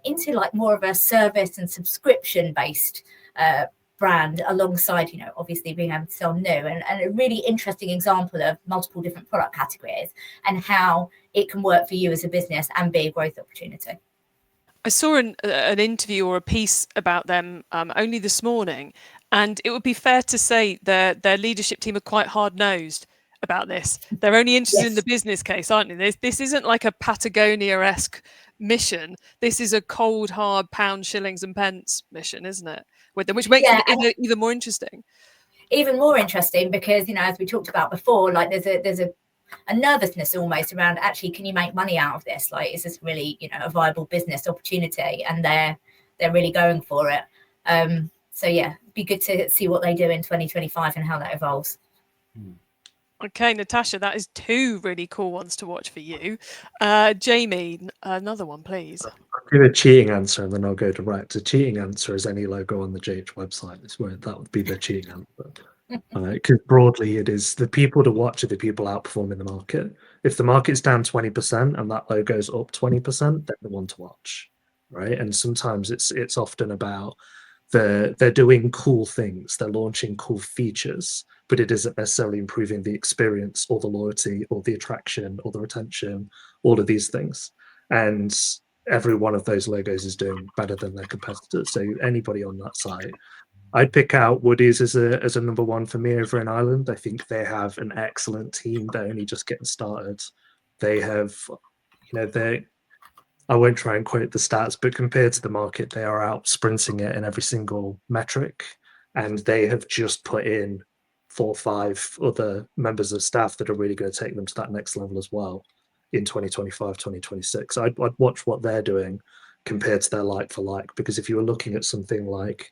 into like more of a service and subscription based brand, alongside obviously being able to sell new, and a really interesting example of multiple different product categories and how it can work for you as a business and be a growth opportunity. I saw an interview or a piece about them only this morning, and it would be fair to say their leadership team are quite hard-nosed about this. They're only interested in the business case, aren't they? This isn't like a Patagonia-esque mission. This is a cold, hard pound, shillings and pence mission, isn't it? With them, which makes it even more interesting. Even more interesting because, as we talked about before, like there's a nervousness almost around, actually, can you make money out of this? Like, is this really, a viable business opportunity? And they're really going for it. So yeah, be good to see what they do in 2025 and how that evolves. Okay, Natasha, that is 2 really cool ones to watch for you. Jamie, another one, please. I'll give a cheating answer and then I'll go direct. The cheating answer is any logo on the JH website. That would be the cheating answer. Because broadly, it is the people to watch are the people outperforming the market. If the market's down 20% and that logo's up 20%, they're the one to watch, right? And sometimes it's often about they're doing cool things, they're launching cool features, but it isn't necessarily improving the experience or the loyalty or the attraction or the retention, all of these things. And every one of those logos is doing better than their competitors. So anybody on that site, I'd pick out Woody's as a number one for me over in Ireland. I think they have an excellent team. They're only just getting started. They have, I won't try and quote the stats, but compared to the market, they are out sprinting it in every single metric. And they have just put in 4 or 5 other members of staff that are really going to take them to that next level as well in 2025, 2026. I'd watch what they're doing compared to their like for like, because if you were looking at something like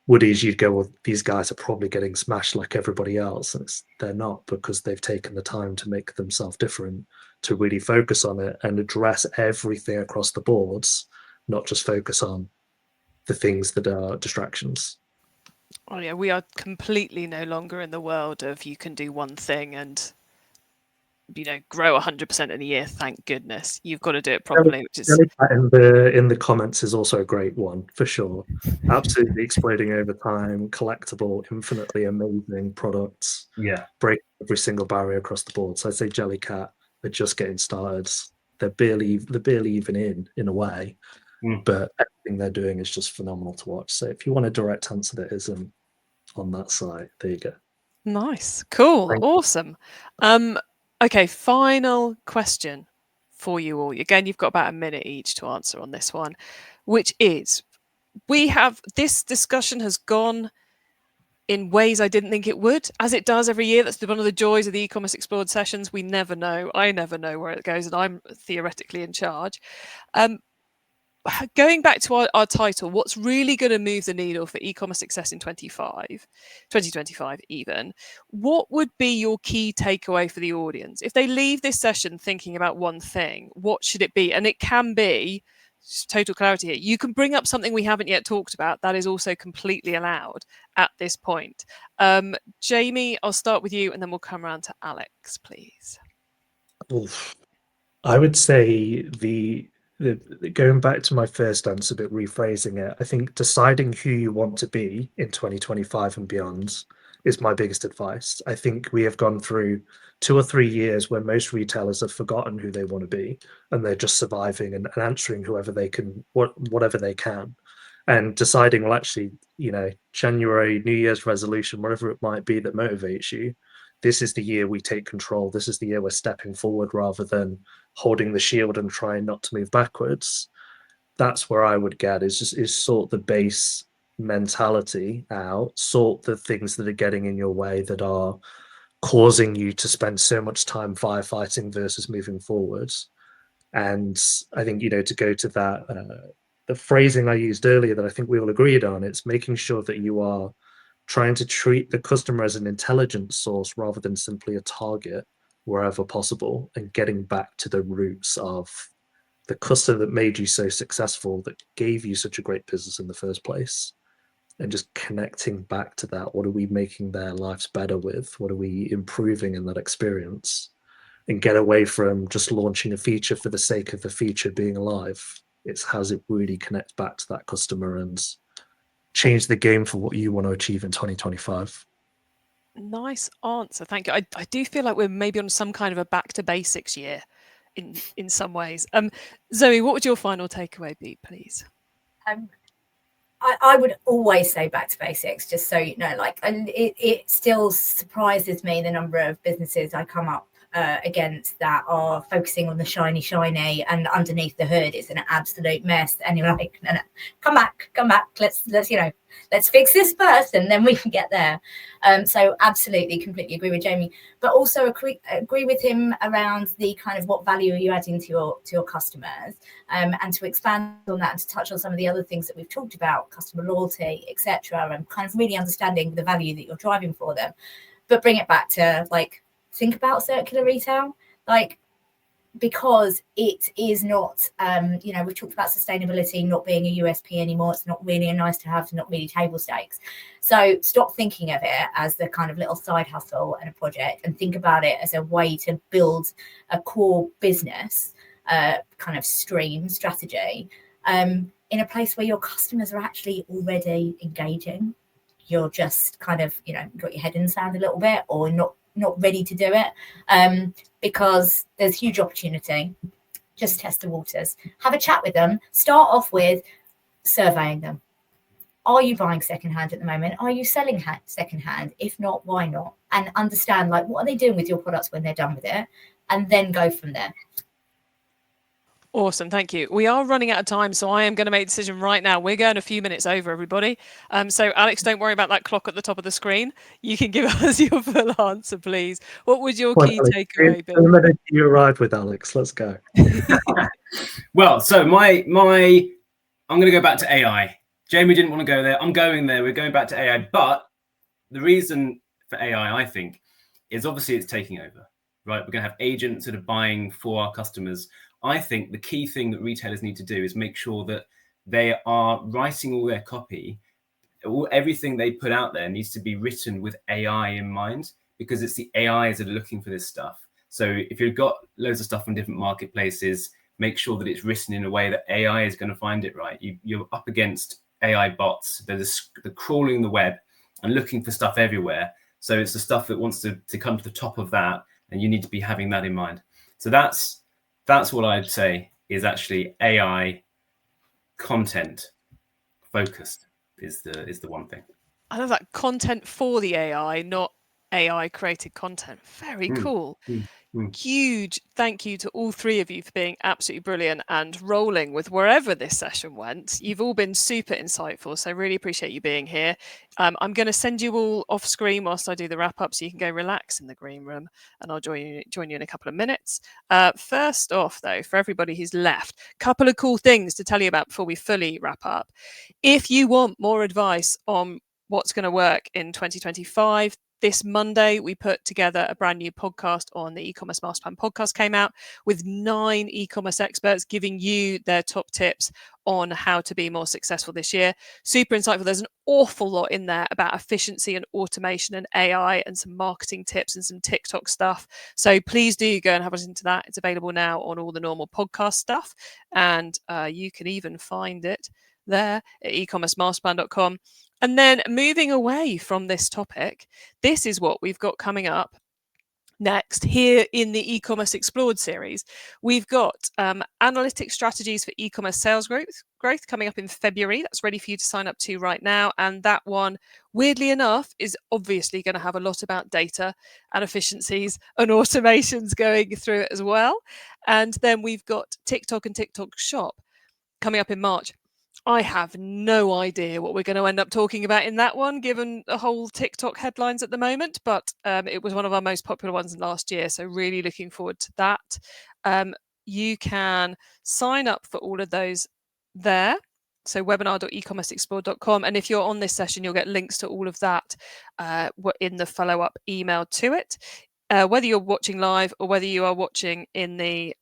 Woodies, you'd go, well, these guys are probably getting smashed like everybody else. And they're not, because they've taken the time to make themselves different, to really focus on it and address everything across the boards, not just focus on the things that are distractions. Oh yeah, we are completely no longer in the world of you can do one thing and grow 100% in a year. Thank goodness. You've got to do it properly, which is in the comments is also a great one for sure. Absolutely exploding over time, collectible, infinitely amazing products. Yeah, Break every single barrier across the board. So I'd say Jellycat, they're just getting started. They're barely even in a way, but everything they're doing is just phenomenal to watch. So if you want a direct answer that isn't on that site, there you go. nice, cool, Thank awesome. Okay, final question for you all. Again, you've got about a minute each to answer on this one, which is, this discussion has gone in ways I didn't think it would, as it does every year. That's one of the joys of the e-commerce explored sessions. We never know. I never know where it goes, and I'm theoretically in charge. Going back to our title, what's really going to move the needle for e-commerce success in 2025 even, what would be your key takeaway for the audience? If they leave this session thinking about one thing, what should it be? And it can be, total clarity here, you can bring up something we haven't yet talked about. That is also completely allowed at this point. Jamie, I'll start with you and then we'll come around to Alex, please. Oof. I would say going back to my first answer, but rephrasing it, I think deciding who you want to be in 2025 and beyond is my biggest advice. I think we have gone through 2 or 3 years where most retailers have forgotten who they want to be, and they're just surviving and answering whoever they can, whatever they can, and deciding, well, actually, January, New Year's resolution, whatever it might be that motivates you, this is the year we take control. This is the year we're stepping forward rather than holding the shield and trying not to move backwards. That's where I would get is sort the base mentality out, sort the things that are getting in your way that are causing you to spend so much time firefighting versus moving forwards. And I think, to go to that, the phrasing I used earlier that I think we all agreed on, it's making sure that you are trying to treat the customer as an intelligence source rather than simply a target wherever possible, and getting back to the roots of the customer that made you so successful, that gave you such a great business in the first place, and just connecting back to that. What are we making their lives better with? What are we improving in that experience? And get away from just launching a feature for the sake of the feature being alive. It's how does it really connect back to that customer and change the game for what you want to achieve in 2025. Nice answer, thank you. I do feel like we're maybe on some kind of a back to basics year in some ways. Zoe, what would your final takeaway be, please? I would always say back to basics, just so you know, it still surprises me the number of businesses I come up against that are focusing on the shiny, and underneath the hood it's an absolute mess. And you're like, no, come back, let's fix this first, and then we can get there. So absolutely, completely agree with Jamie, but also agree with him around the kind of what value are you adding to your customers, and to expand on that and to touch on some of the other things that we've talked about, customer loyalty, etc., and kind of really understanding the value that you're driving for them. But bring it back to think about circular retail, because it is not, we've talked about sustainability not being a USP anymore. It's not really a nice to have, not really table stakes. So stop thinking of it as the kind of little side hustle and a project, and think about it as a way to build a core business kind of stream strategy in a place where your customers are actually already engaging. You're just kind of, got your head in the sand a little bit, or not ready to do it, because there's huge opportunity. Just test the waters, have a chat with them, start off with surveying them. Are you buying secondhand at the moment? Are you selling secondhand? If not, why not? And understand what are they doing with your products when they're done with it, and then go from there. Awesome, thank you. We are running out of time, so I am going to make a decision right now. We're going a few minutes over, everybody. So Alex, don't worry about that clock at the top of the screen. You can give us your full answer, please. What would your key takeaway be? The minute you arrived with Alex, let's go. Well, so I'm going to go back to AI. Jamie didn't want to go there. I'm going there. We're going back to AI. But the reason for AI, I think, is obviously it's taking over, right? We're going to have agents that are buying for our customers. I think the key thing that retailers need to do is make sure that they are writing all their copy. Everything they put out there needs to be written with AI in mind, because it's the AIs that are looking for this stuff. So if you've got loads of stuff on different marketplaces, make sure that it's written in a way that AI is going to find it right. You're up against AI bots. They're crawling the web and looking for stuff everywhere. So it's the stuff that wants to come to the top of that, and you need to be having that in mind. So that's what I'd say is actually AI content focused is the one thing. I love that, content for the AI, not AI created content. Very cool. Huge thank you to all three of you for being absolutely brilliant and rolling with wherever this session went. You've all been super insightful, so really appreciate you being here. I'm going to send you all off screen whilst I do the wrap up, so you can go relax in the green room, and I'll join you in a couple of minutes. First off, though, for everybody who's left, a couple of cool things to tell you about before we fully wrap up. If you want more advice on what's going to work in 2025, this Monday, we put together a brand new podcast on the e-commerce master plan podcast, came out with 9 e-commerce experts giving you their top tips on how to be more successful this year. Super insightful. There's an awful lot in there about efficiency and automation and AI and some marketing tips and some TikTok stuff. So please do go and have a listen to that. It's available now on all the normal podcast stuff. And you can even find it there at ecommercemasterplan.com. And then moving away from this topic, this is what we've got coming up next here in the e-commerce explored series. We've got analytic strategies for e-commerce sales growth coming up in February. That's ready for you to sign up to right now. And that one, weirdly enough, is obviously going to have a lot about data and efficiencies and automations going through it as well. And then we've got TikTok and TikTok Shop coming up in March. I have no idea what we're going to end up talking about in that one, given the whole TikTok headlines at the moment, but it was one of our most popular ones last year, so really looking forward to that. You can sign up for all of those there. So webinar.ecommerceexplored.com. And if you're on this session, you'll get links to all of that in the follow-up email to it. Whether you're watching live or whether you are watching in the...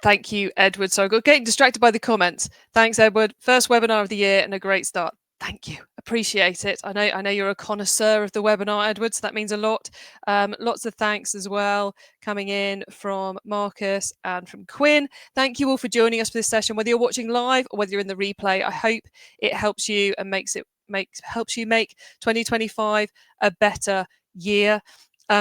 thank you, Edward. So I got getting distracted by the comments. Thanks, Edward. First webinar of the year and a great start. Thank you. Appreciate it. I know you're a connoisseur of the webinar, Edward, so that means a lot. Lots of thanks as well coming in from Marcus and from Quinn. Thank you all for joining us for this session. Whether you're watching live or whether you're in the replay, I hope it helps you and helps you make 2025 a better year.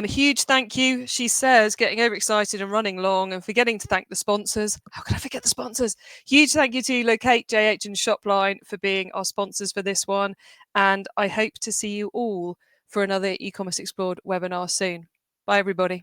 Huge thank you, she says, getting overexcited and running long and forgetting to thank the sponsors. How can I forget the sponsors? Huge thank you to Locate, JH and Shopline for being our sponsors for this one. And I hope to see you all for another e-commerce explored webinar soon. Bye, everybody.